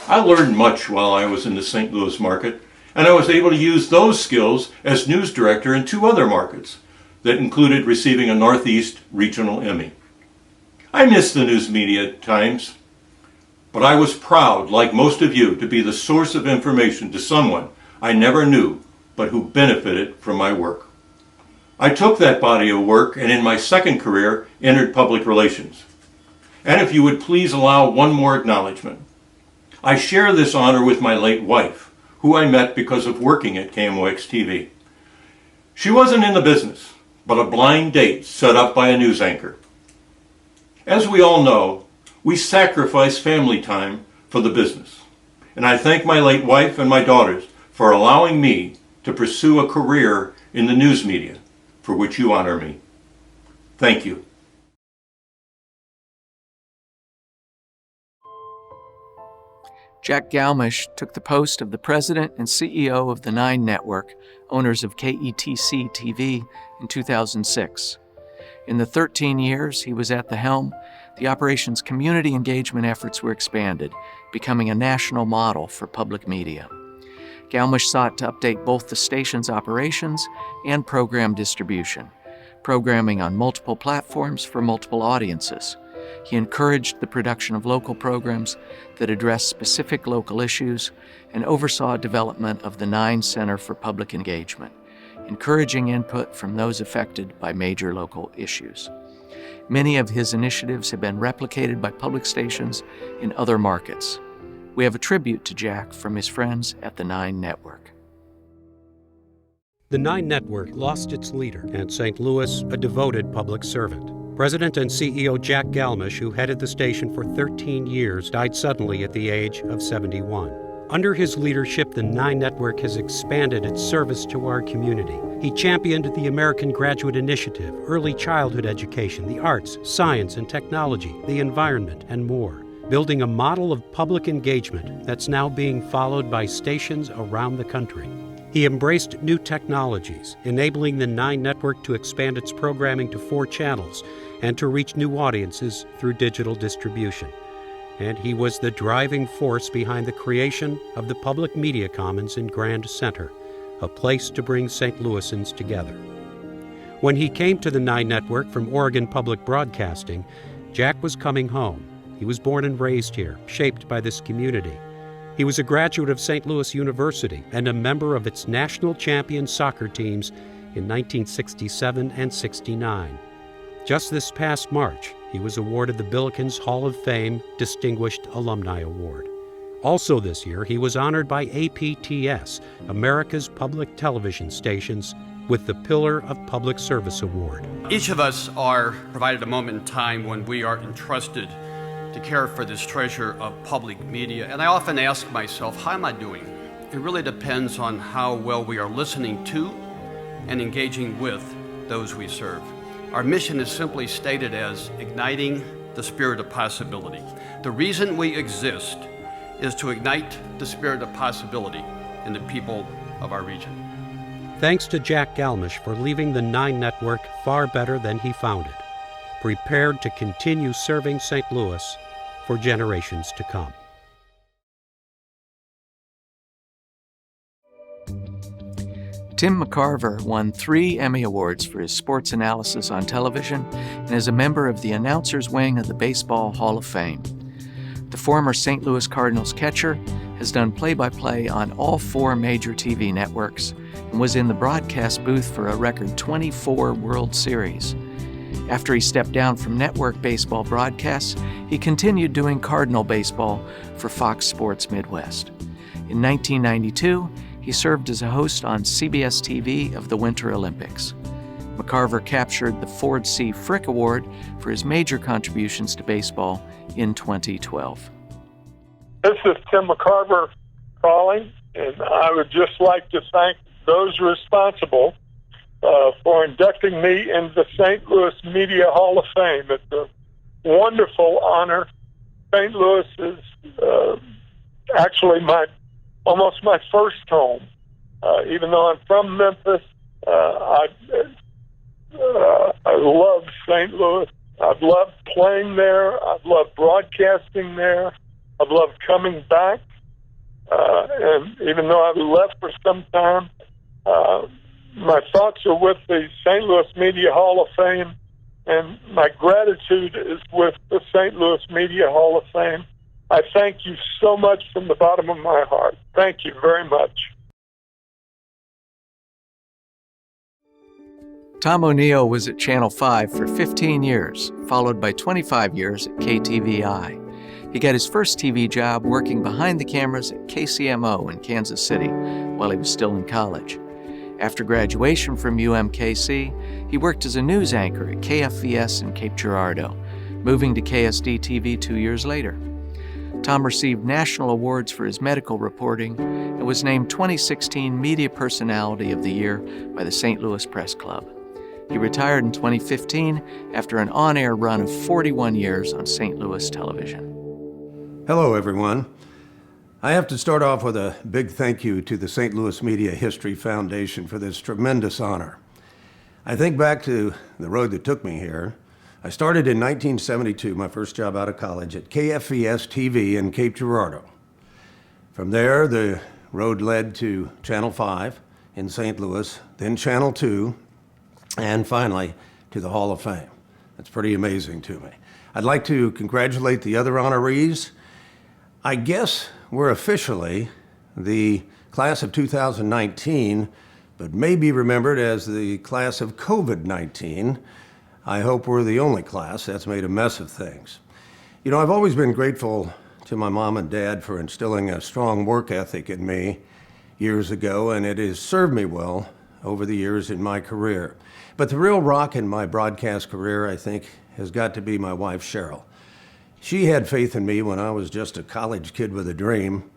I learned much while I was in the St. Louis market, and I was able to use those skills as news director in 2 other markets that included receiving a Northeast Regional Emmy. I miss the news media at times, but I was proud, like most of you, to be the source of information to someone I never knew, but who benefited from my work. I took that body of work and in my second career entered public relations. And if you would please allow one more acknowledgement. I share this honor with my late wife, who I met because of working at KMOX-TV. She wasn't in the business, but a blind date set up by a news anchor. As we all know, we sacrifice family time for the business. And I thank my late wife and my daughters for allowing me to pursue a career in the news media, for which you honor me. Thank you. Jack Galmiche took the post of the president and CEO of the 9 Network, owners of KETC-TV, in 2006. In the 13 years he was at the helm, the operation's community engagement efforts were expanded, becoming a national model for public media. Galmiche sought to update both the station's operations and program distribution, programming on multiple platforms for multiple audiences. He encouraged the production of local programs that addressed specific local issues and oversaw development of the 9 Center for Public Engagement, encouraging input from those affected by major local issues. Many of his initiatives have been replicated by public stations in other markets. We have a tribute to Jack from his friends at the 9 Network. The 9 Network lost its leader, and St. Louis, a devoted public servant. President and CEO Jack Galmiche, who headed the station for 13 years, died suddenly at the age of 71. Under his leadership, the 9 Network has expanded its service to our community. He championed the American Graduate Initiative, early childhood education, the arts, science and technology, the environment, and more, building a model of public engagement that's now being followed by stations around the country. He embraced new technologies, enabling the 9 Network to expand its programming to 4 channels and to reach new audiences through digital distribution. And he was the driving force behind the creation of the Public Media Commons in Grand Center, a place to bring St. Louisans together. When he came to the 9 Network from Oregon Public Broadcasting, Jack was coming home. He was born and raised here, shaped by this community. He was a graduate of St. Louis University and a member of its national champion soccer teams in 1967 and 69. Just this past March, he was awarded the Billikens Hall of Fame Distinguished Alumni Award. Also this year, he was honored by APTS, America's Public Television Stations, with the Pillar of Public Service Award. Each of us are provided a moment in time when we are entrusted to care for this treasure of public media. And I often ask myself, how am I doing? It really depends on how well we are listening to and engaging with those we serve. Our mission is simply stated as igniting the spirit of possibility. The reason we exist is to ignite the spirit of possibility in the people of our region. Thanks to Jack Galmiche for leaving the 9 Network far better than he found it, prepared to continue serving St. Louis for generations to come. Tim McCarver won 3 Emmy Awards for his sports analysis on television and is a member of the announcers wing of the Baseball Hall of Fame. The former St. Louis Cardinals catcher has done play-by-play on all 4 major TV networks and was in the broadcast booth for a record 24 World Series. After he stepped down from network baseball broadcasts, he continued doing Cardinal baseball for Fox Sports Midwest. In 1992, he served as a host on CBS TV of the Winter Olympics. McCarver captured the Ford C. Frick Award for his major contributions to baseball in 2012. This is Tim McCarver calling, and I would just like to thank those responsible for inducting me into the St. Louis Media Hall of Fame. It's a wonderful honor. St. Louis is actually almost my first home. Even though I'm from Memphis, I love St. Louis. I've loved playing there. I've loved broadcasting there. I've loved coming back. And even though I've left for some time, my thoughts are with the St. Louis Media Hall of Fame, and my gratitude is with the St. Louis Media Hall of Fame. I thank you so much from the bottom of my heart. Thank you very much. Tom O'Neill was at Channel 5 for 15 years, followed by 25 years at KTVI. He got his first TV job working behind the cameras at KCMO in Kansas City while he was still in college. After graduation from UMKC, he worked as a news anchor at KFVS in Cape Girardeau, moving to KSD-TV 2 years later. Tom received national awards for his medical reporting and was named 2016 Media Personality of the Year by the St. Louis Press Club. He retired in 2015 after an on-air run of 41 years on St. Louis television. Hello, everyone. I have to start off with a big thank you to the St. Louis Media History Foundation for this tremendous honor. I think back to the road that took me here. I started in 1972, my first job out of college, at KFVS TV in Cape Girardeau. From there, the road led to Channel 5 in St. Louis, then Channel 2, and finally to the Hall of Fame. That's pretty amazing to me. I'd like to congratulate the other honorees. I guess we're officially the class of 2019, but may be remembered as the class of COVID-19. I hope we're the only class that's made a mess of things. You know, I've always been grateful to my mom and dad for instilling a strong work ethic in me years ago, and it has served me well over the years in my career. But the real rock in my broadcast career, I think, has got to be my wife, Cheryl. She had faith in me when I was just a college kid with a dream,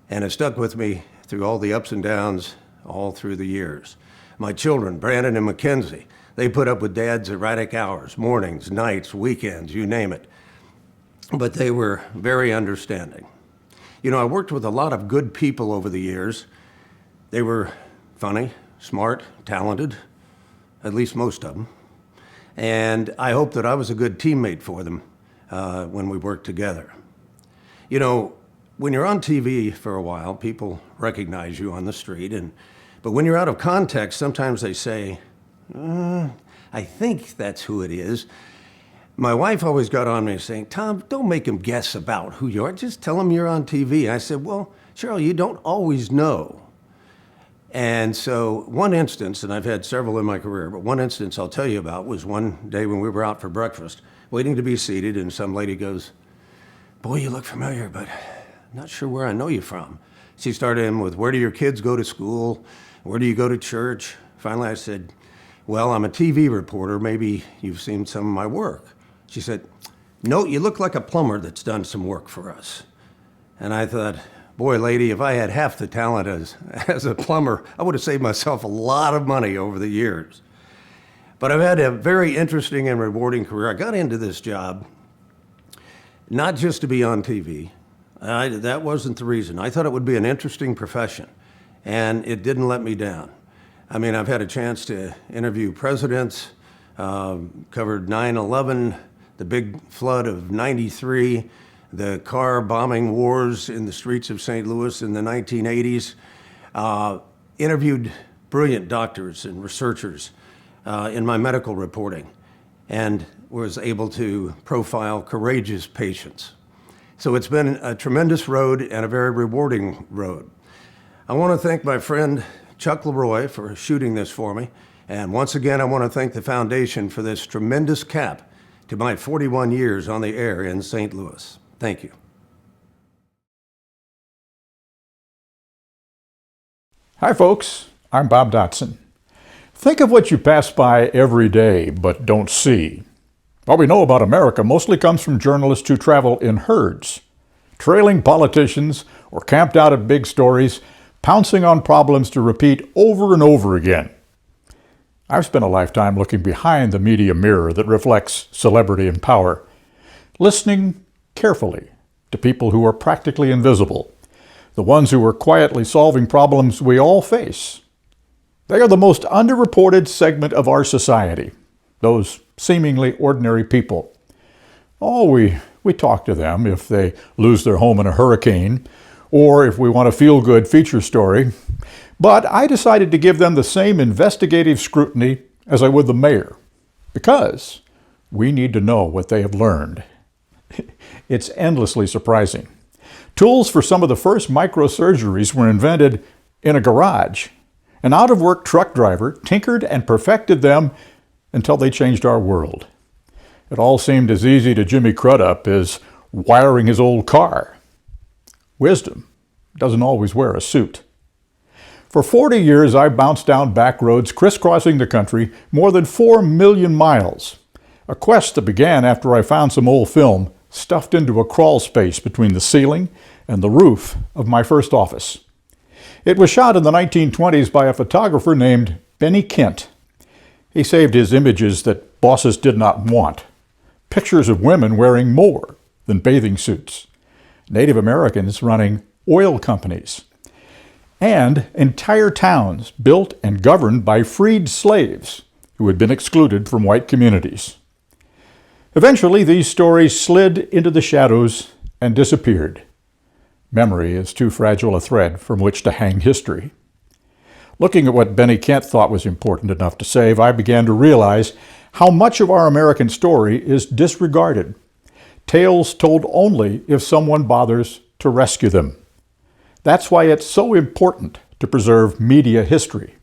and has stuck with me through all the ups and downs all through the years. My children, Brandon and Mackenzie, they put up with Dad's erratic hours, mornings, nights, weekends, you name it. But they were very understanding. You know, I worked with a lot of good people over the years. They were funny, smart, talented, at least most of them. And I hope that I was a good teammate for them when we worked together. You know, when you're on TV for a while, people recognize you on the street, but when you're out of context, sometimes they say, I think that's who it is. My wife always got on me saying, Tom, don't make him guess about who you are. Just tell him you're on TV. I said, well, Cheryl, you don't always know. And so one instance, and I've had several in my career, but one instance I'll tell you about was one day when we were out for breakfast, waiting to be seated, and some lady goes, boy, you look familiar, but I'm not sure where I know you from. She started in with, where do your kids go to school? Where do you go to church? Finally, I said, well, I'm a TV reporter. Maybe you've seen some of my work. She said, no, you look like a plumber that's done some work for us. And I thought, boy, lady, if I had half the talent as a plumber, I would have saved myself a lot of money over the years. But I've had a very interesting and rewarding career. I got into this job not just to be on TV. That wasn't the reason. I thought it would be an interesting profession, and it didn't let me down. I mean, I've had a chance to interview presidents, covered 9/11, the big flood of '93, the car bombing wars in the streets of St. Louis in the 1980s, interviewed brilliant doctors and researchers in my medical reporting, and was able to profile courageous patients. So it's been a tremendous road and a very rewarding road. I want to thank my friend Chuck Leroy for shooting this for me. And once again, I want to thank the foundation for this tremendous cap to my 41 years on the air in St. Louis. Thank you. Hi, folks. I'm Bob Dotson. Think of what you pass by every day but don't see. What we know about America mostly comes from journalists who travel in herds, trailing politicians or camped out at big stories, pouncing on problems to repeat over and over again. I've spent a lifetime looking behind the media mirror that reflects celebrity and power, listening carefully to people who are practically invisible, the ones who are quietly solving problems we all face. They are the most underreported segment of our society, those seemingly ordinary people. Oh, we talk to them if they lose their home in a hurricane, or if we want a feel-good feature story. But I decided to give them the same investigative scrutiny as I would the mayor, because we need to know what they have learned. It's endlessly surprising. Tools for some of the first microsurgeries were invented in a garage. An out-of-work truck driver tinkered and perfected them until they changed our world. It all seemed as easy to Jimmy Crudup as wiring his old car. Wisdom doesn't always wear a suit. For 40 years, I bounced down back roads crisscrossing the country more than 4 million miles, a quest that began after I found some old film stuffed into a crawl space between the ceiling and the roof of my first office. It was shot in the 1920s by a photographer named Benny Kent. He saved his images that bosses did not want, pictures of women wearing more than bathing suits, Native Americans running oil companies, and entire towns built and governed by freed slaves who had been excluded from white communities. Eventually, these stories slid into the shadows and disappeared. Memory is too fragile a thread from which to hang history. Looking at what Benny Kent thought was important enough to save, I began to realize how much of our American story is disregarded. Tales told only if someone bothers to rescue them. That's why it's so important to preserve media history.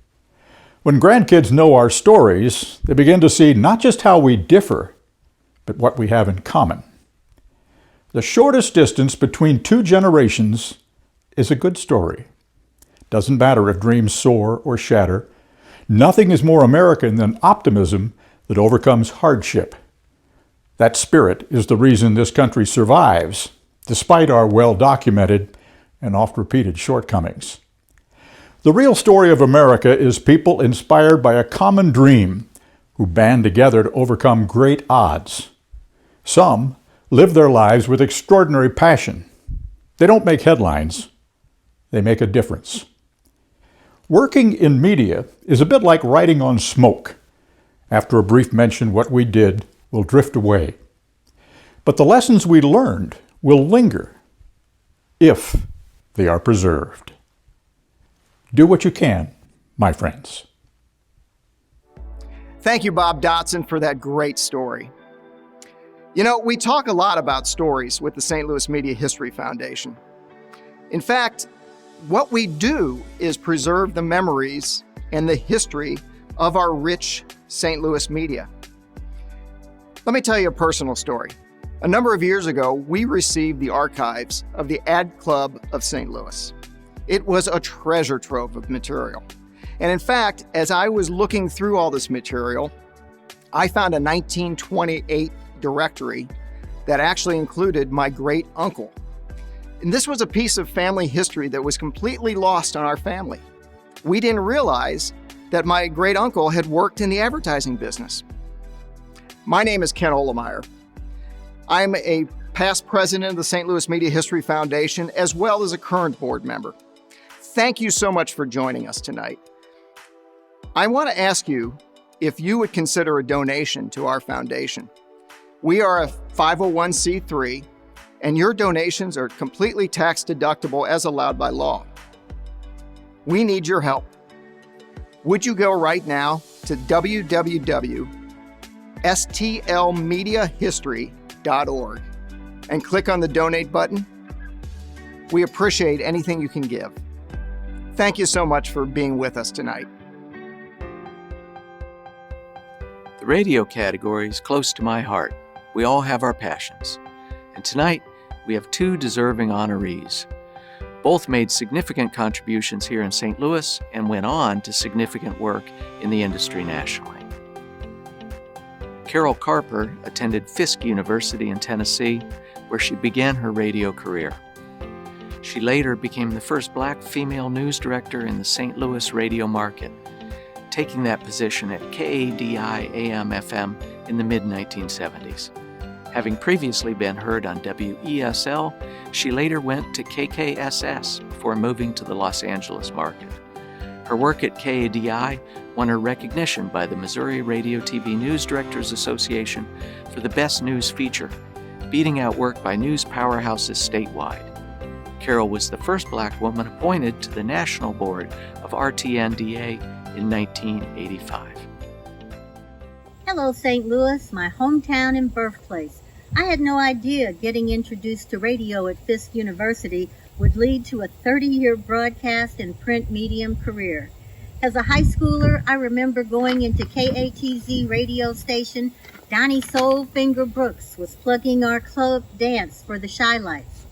When grandkids know our stories, they begin to see not just how we differ, but what we have in common. The shortest distance between two generations is a good story. Doesn't matter if dreams soar or shatter. Nothing is more American than optimism that overcomes hardship. That spirit is the reason this country survives, despite our well-documented and oft-repeated shortcomings. The real story of America is people inspired by a common dream who band together to overcome great odds. Some live their lives with extraordinary passion. They don't make headlines. They make a difference. Working in media is a bit like riding on smoke. After a brief mention, what we did will drift away. But the lessons we learned will linger if they are preserved. Do what you can, my friends. Thank you, Bob Dotson, for that great story. You know, we talk a lot about stories with the St. Louis Media History Foundation. In fact, what we do is preserve the memories and the history of our rich St. Louis media. Let me tell you a personal story. A number of years ago, we received the archives of the Ad Club of St. Louis. It was a treasure trove of material. And in fact, as I was looking through all this material, I found a 1928 directory that actually included my great uncle. And this was a piece of family history that was completely lost on our family. We didn't realize that my great uncle had worked in the advertising business. My name is Ken Ohlemeyer. I'm a past president of the St. Louis Media History Foundation, as well as a current board member. Thank you so much for joining us tonight. I want to ask you if you would consider a donation to our foundation. We are a 501c3, and your donations are completely tax deductible as allowed by law. We need your help. Would you go right now to www.stlmediahistory.org and click on the donate button? We appreciate anything you can give. Thank you so much for being with us tonight. The radio category is close to my heart. We all have our passions. And tonight, we have two deserving honorees. Both made significant contributions here in St. Louis and went on to significant work in the industry nationally. Carole Carper attended Fisk University in Tennessee, where she began her radio career. She later became the first black female news director in the St. Louis radio market, taking that position at KADI AM/FM in the mid-1970s. Having previously been heard on WESL, she later went to KKSS before moving to the Los Angeles market. Her work at KADI won her recognition by the Missouri Radio TV News Directors Association for the Best News Feature, beating out work by news powerhouses statewide. Carole was the first black woman appointed to the national board of RTNDA in 1985. Hello, St. Louis, my hometown and birthplace. I had no idea getting introduced to radio at Fisk University would lead to a 30-year broadcast and print medium career. As a high schooler, I remember going into KATZ radio station. Donnie Soulfinger Brooks was plugging our club dance for the Shy Lights.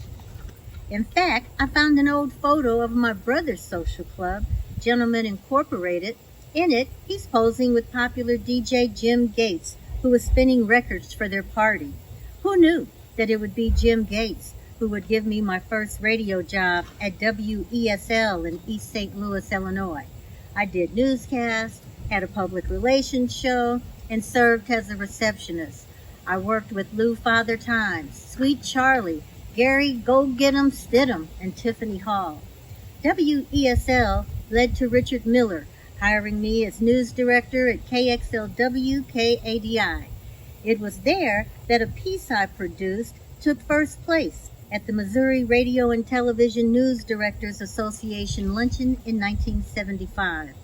In fact, I found an old photo of my brother's social club, Gentlemen Incorporated. In it, he's posing with popular DJ Jim Gates, who was spinning records for their party. Who knew that it would be Jim Gates who would give me my first radio job at WESL in East St. Louis, Illinois. I did newscasts, had a public relations show, and served as a receptionist. I worked with Lou Father Times, Sweet Charlie, Gary Go Get 'em Stidham, and Tiffany Hall. WESL led to Richard Miller hiring me as news director at KXLW KADI. It was there that a piece I produced took first place at the Missouri Radio and Television News Directors Association luncheon in 1975.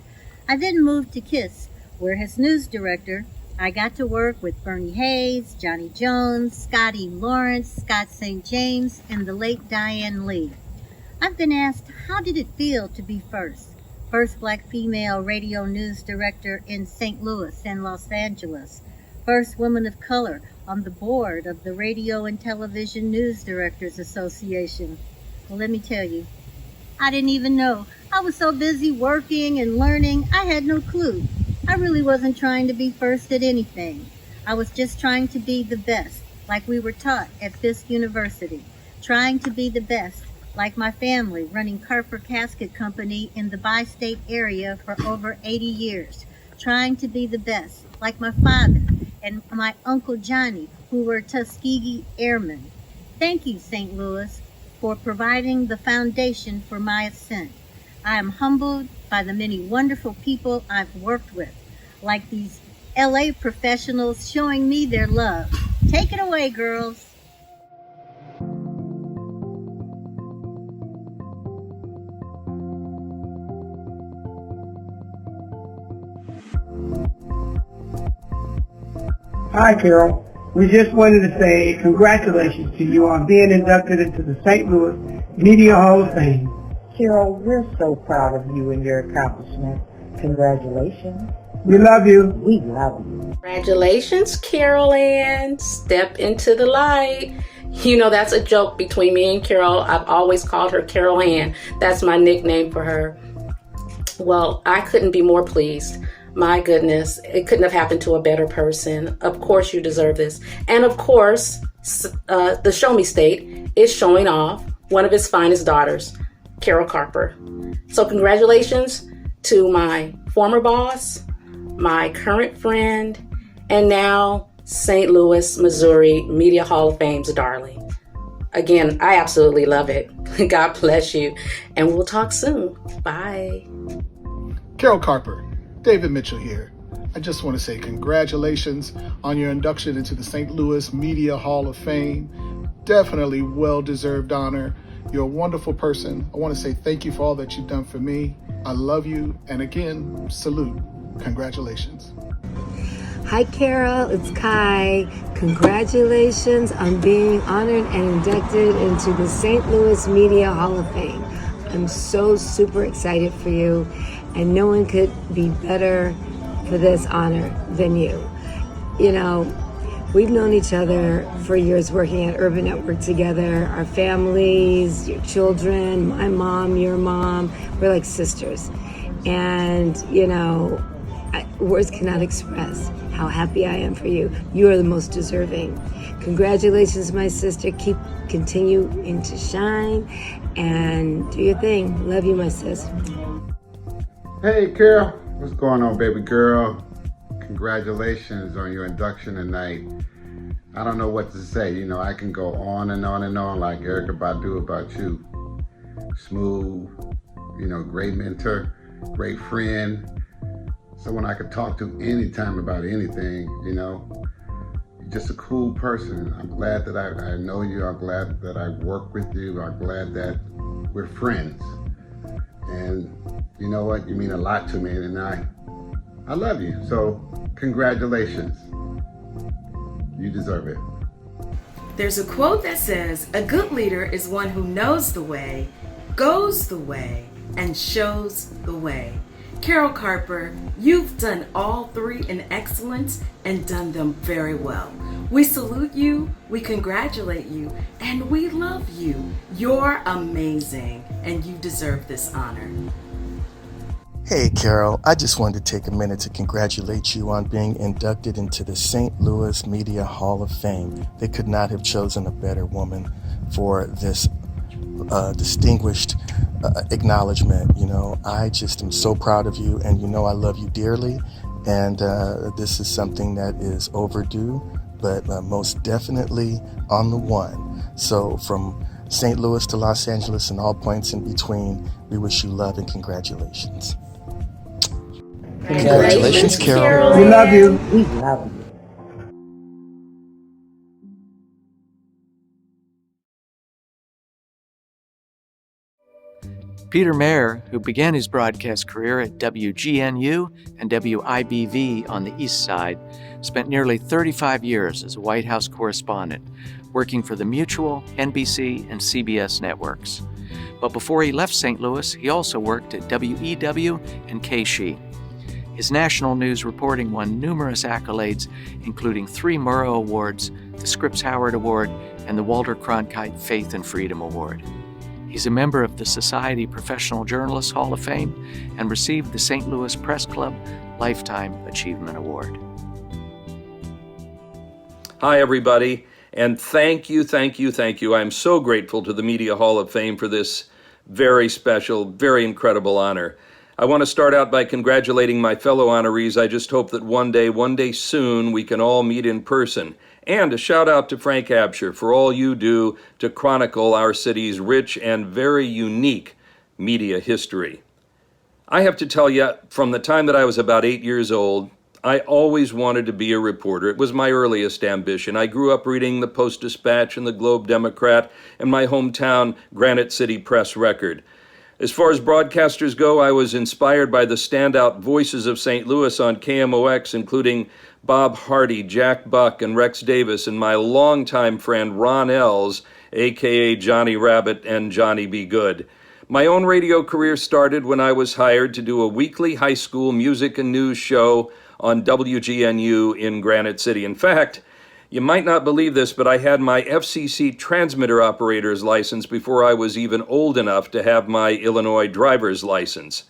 I then moved to KISS, where as news director, I got to work with Bernie Hayes, Johnny Jones, Scotty Lawrence, Scott St. James, and the late Diane Lee. I've been asked, how did it feel to be first black female radio news director in St. Louis and Los Angeles, first woman of color on the board of the Radio and Television News Directors Association. Well, let me tell you, I didn't even know. I was so busy working and learning, I had no clue. I really wasn't trying to be first at anything. I was just trying to be the best, like we were taught at Fisk University. Trying to be the best, like my family running Carper Casket Company in the bi-state area for over 80 years. Trying to be the best, like my father and my Uncle Johnny, who were Tuskegee Airmen. Thank you, St. Louis, for providing the foundation for my ascent. I am humbled by the many wonderful people I've worked with, like these LA professionals showing me their love. Take it away, girls. Hi, Carole. We just wanted to say congratulations to you on being inducted into the St. Louis Media Hall of Fame. Carole, we're so proud of you and your accomplishment. Congratulations. We love you. We love you. Congratulations, Carol Ann. Step into the light. You know, that's a joke between me and Carol. I've always called her Carol Ann. That's my nickname for her. Well, I couldn't be more pleased. My goodness, it couldn't have happened to a better person. Of course you deserve this. And of course, the Show Me State is showing off one of his finest daughters, Carole Carper. So congratulations to my former boss, my current friend, and now St. Louis, Missouri Media Hall of Fame's darling. Again, I absolutely love it. God bless you. And we'll talk soon. Bye. Carole Carper. David Mitchell here. I just want to say congratulations on your induction into the St. Louis Media Hall of Fame. Definitely well-deserved honor. You're a wonderful person. I want to say thank you for all that you've done for me. I love you. And again, salute. Congratulations. Hi, Carol. It's Kai. Congratulations on being honored and inducted into the St. Louis Media Hall of Fame. I'm so super excited for you. And no one could be better for this honor than you. You know, we've known each other for years working at Urban Network together. Our families, your children, my mom, your mom, we're like sisters. And, you know, words cannot express how happy I am for you. You are the most deserving. Congratulations, my sister. Continue to shine and do your thing. Love you, my sis. Hey, Carol. What's going on, baby girl? Congratulations on your induction tonight. I don't know what to say. You know, I can go on and on and on like Erykah Badu about you. Smooth, you know, great mentor, great friend, someone I could talk to anytime about anything, you know. You're just a cool person. I'm glad that I know you. I'm glad that I work with you. I'm glad that we're friends. And you know what? You mean a lot to me, and I love you. So congratulations. You deserve it. There's a quote that says, "A good leader is one who knows the way, goes the way, and shows the way." Carole Carper, you've done all three in excellence and done them very well. We salute you, we congratulate you, and we love you. You're amazing, and you deserve this honor. Hey, Carole, I just wanted to take a minute to congratulate you on being inducted into the St. Louis Media Hall of Fame. They could not have chosen a better woman for this distinguished acknowledgement. You know, I just am so proud of you, and you know I love you dearly, and this is something that is overdue, but most definitely on the one. So from St. Louis to Los Angeles and all points in between, we wish you love and congratulations. Congratulations, Carole. We love you. We love you. Peter Maer, who began his broadcast career at WGNU and WIBV on the East Side, spent nearly 35 years as a White House correspondent, working for the Mutual, NBC, and CBS networks. But before he left St. Louis, he also worked at WEW and KSHE. His national news reporting won numerous accolades, including 3 Murrow Awards, the Scripps Howard Award, and the Walter Cronkite Faith and Freedom Award. He's a member of the Society of Professional Journalists Hall of Fame and received the St. Louis Press Club Lifetime Achievement Award. Hi, everybody, and thank you. I'm so grateful to the Media Hall of Fame for this very special, very incredible honor. I want to start out by congratulating my fellow honorees. I just hope that one day soon, we can all meet in person. And a shout out to Frank Absher for all you do to chronicle our city's rich and very unique media history. I have to tell you, from the time that I was about 8 years old, I always wanted to be a reporter. It was my earliest ambition. I grew up reading the Post-Dispatch and the Globe Democrat and my hometown Granite City Press Record. As far as broadcasters go, I was inspired by the standout voices of St. Louis on KMOX, including Bob Hardy, Jack Buck, and Rex Davis, and my longtime friend Ron Ells, a.k.a. Johnny Rabbit and Johnny B. Good. My own radio career started when I was hired to do a weekly high school music and news show on WGNU in Granite City. In fact, you might not believe this, but I had my FCC transmitter operator's license before I was even old enough to have my Illinois driver's license.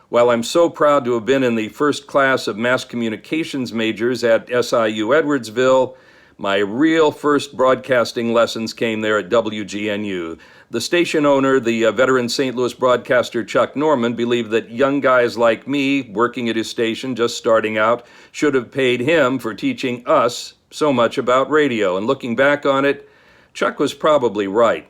While I'm so proud to have been in the first class of mass communications majors at SIU Edwardsville, my real first broadcasting lessons came there at WGNU. The station owner, the veteran St. Louis broadcaster Chuck Norman, believed that young guys like me, working at his station, just starting out, should have paid him for teaching us so much about radio. And looking back on it, Chuck was probably right.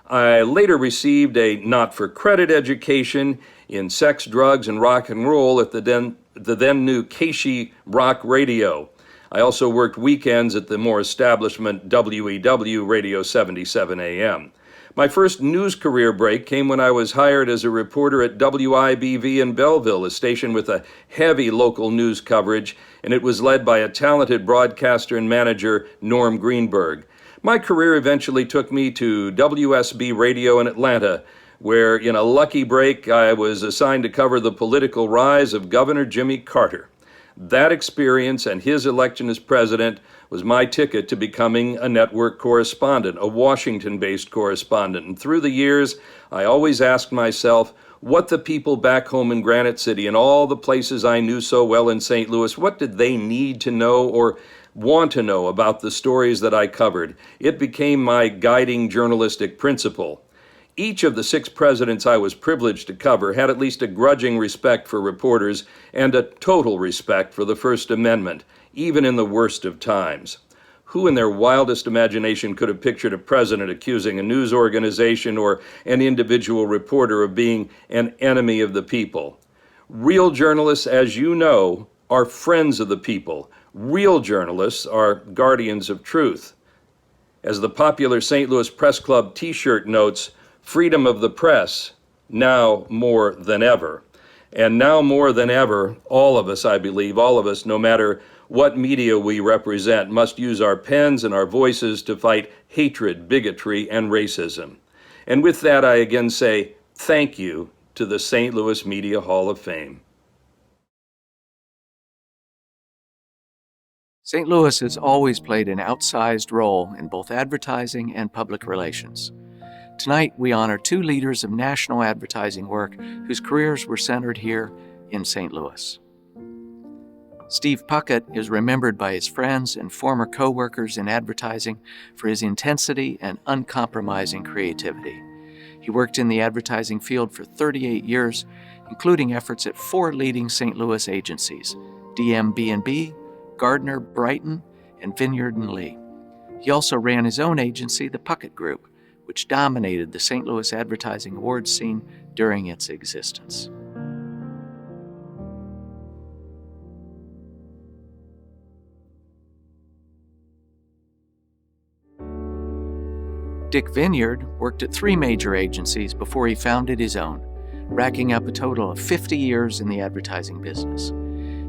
I later received a not-for-credit education in sex, drugs, and rock and roll at the then new KSHE Rock Radio. I also worked weekends at the more establishment WEW Radio 77 AM. My first news career break came when I was hired as a reporter at WIBV in Belleville, a station with a heavy local news coverage, and it was led by a talented broadcaster and manager, Norm Greenberg. My career eventually took me to WSB Radio in Atlanta, where in a lucky break I was assigned to cover the political rise of Governor Jimmy Carter. That experience and his election as president was my ticket to becoming a network correspondent, a Washington-based correspondent. And through the years, I always asked myself what the people back home in Granite City and all the places I knew so well in St. Louis, what did they need to know or want to know about the stories that I covered? It became my guiding journalistic principle. Each of the 6 presidents I was privileged to cover had at least a grudging respect for reporters and a total respect for the First Amendment, even in the worst of times. Who in their wildest imagination could have pictured a president accusing a news organization or an individual reporter of being an enemy of the people? Real journalists, as you know, are friends of the people. Real journalists are guardians of truth. As the popular St. Louis Press Club t-shirt notes, freedom of the press, now more than ever. And now more than ever, all of us, I believe, all of us, no matter what media we represent, must use our pens and our voices to fight hatred, bigotry, and racism. And with that, I again say thank you to the St. Louis Media Hall of Fame. St. Louis has always played an outsized role in both advertising and public relations. Tonight, we honor 2 leaders of national advertising work whose careers were centered here in St. Louis. Steve Puckett is remembered by his friends and former co-workers in advertising for his intensity and uncompromising creativity. He worked in the advertising field for 38 years, including efforts at 4 leading St. Louis agencies, DMB&B, Gardner, Brighton, and Vinyard and Lee. He also ran his own agency, the Puckett Group, which dominated the St. Louis advertising awards scene during its existence. Dick Vinyard worked at 3 major agencies before he founded his own, racking up a total of 50 years in the advertising business.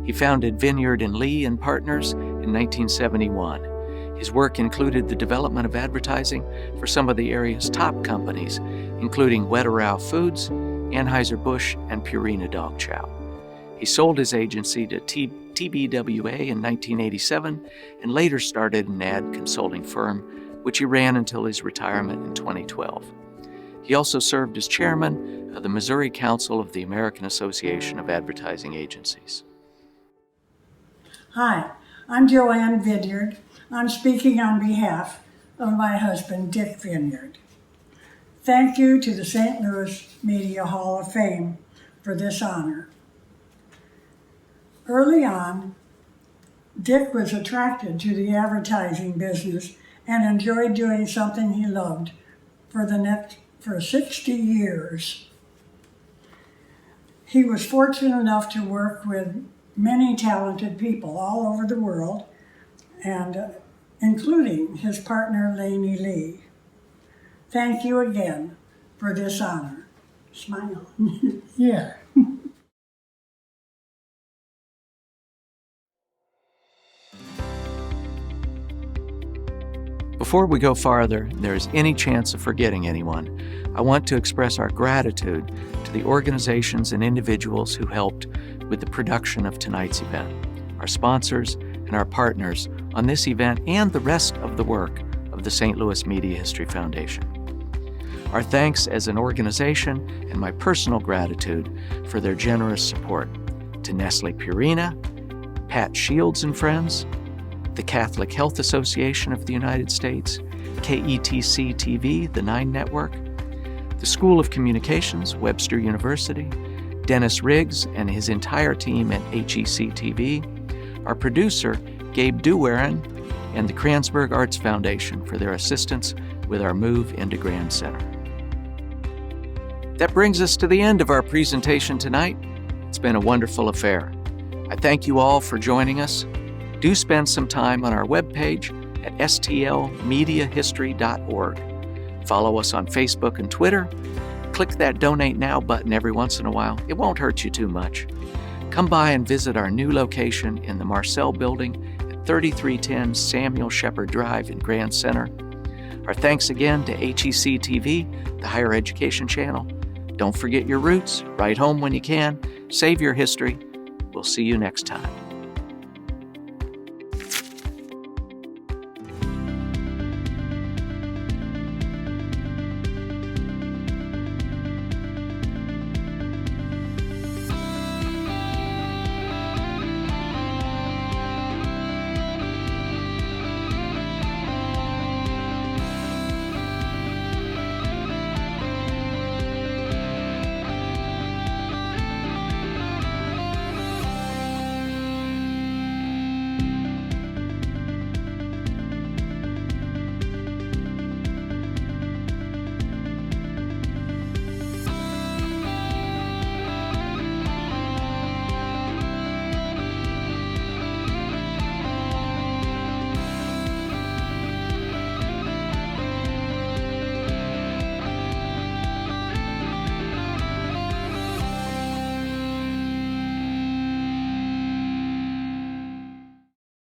He founded Vinyard & Lee and Partners in 1971. His work included the development of advertising for some of the area's top companies, including Wetterau Foods, Anheuser-Busch, and Purina Dog Chow. He sold his agency to TBWA in 1987 and later started an ad consulting firm, which he ran until his retirement in 2012. He also served as chairman of the Missouri Council of the American Association of Advertising Agencies. Hi, I'm Joanne Vinyard. I'm speaking on behalf of my husband, Dick Vinyard. Thank you to the St. Louis Media Hall of Fame for this honor. Early on, Dick was attracted to the advertising business and enjoyed doing something he loved for 60 years. He was fortunate enough to work with many talented people all over the world, and including his partner, Laney Lee. Thank you again for this honor. Smile. Yeah. Before we go farther, and there is any chance of forgetting anyone, I want to express our gratitude to the organizations and individuals who helped with the production of tonight's event, our sponsors and our partners on this event and the rest of the work of the St. Louis Media History Foundation. Our thanks as an organization and my personal gratitude for their generous support to Nestle Purina, Pat Shields and Friends, the Catholic Health Association of the United States, KETC TV, the 9 Network, the School of Communications, Webster University, Dennis Riggs and his entire team at HEC TV, our producer, Gabe Duwarin, and the Kranzberg Arts Foundation for their assistance with our move into Grand Center. That brings us to the end of our presentation tonight. It's been a wonderful affair. I thank you all for joining us. Do spend some time on our webpage at stlmediahistory.org. Follow us on Facebook and Twitter. Click that Donate Now button every once in a while. It won't hurt you too much. Come by and visit our new location in the Marcel Building at 3310 Samuel Shepard Drive in Grand Center. Our thanks again to HEC TV, the higher education channel. Don't forget your roots. Write home when you can. Save your history. We'll see you next time.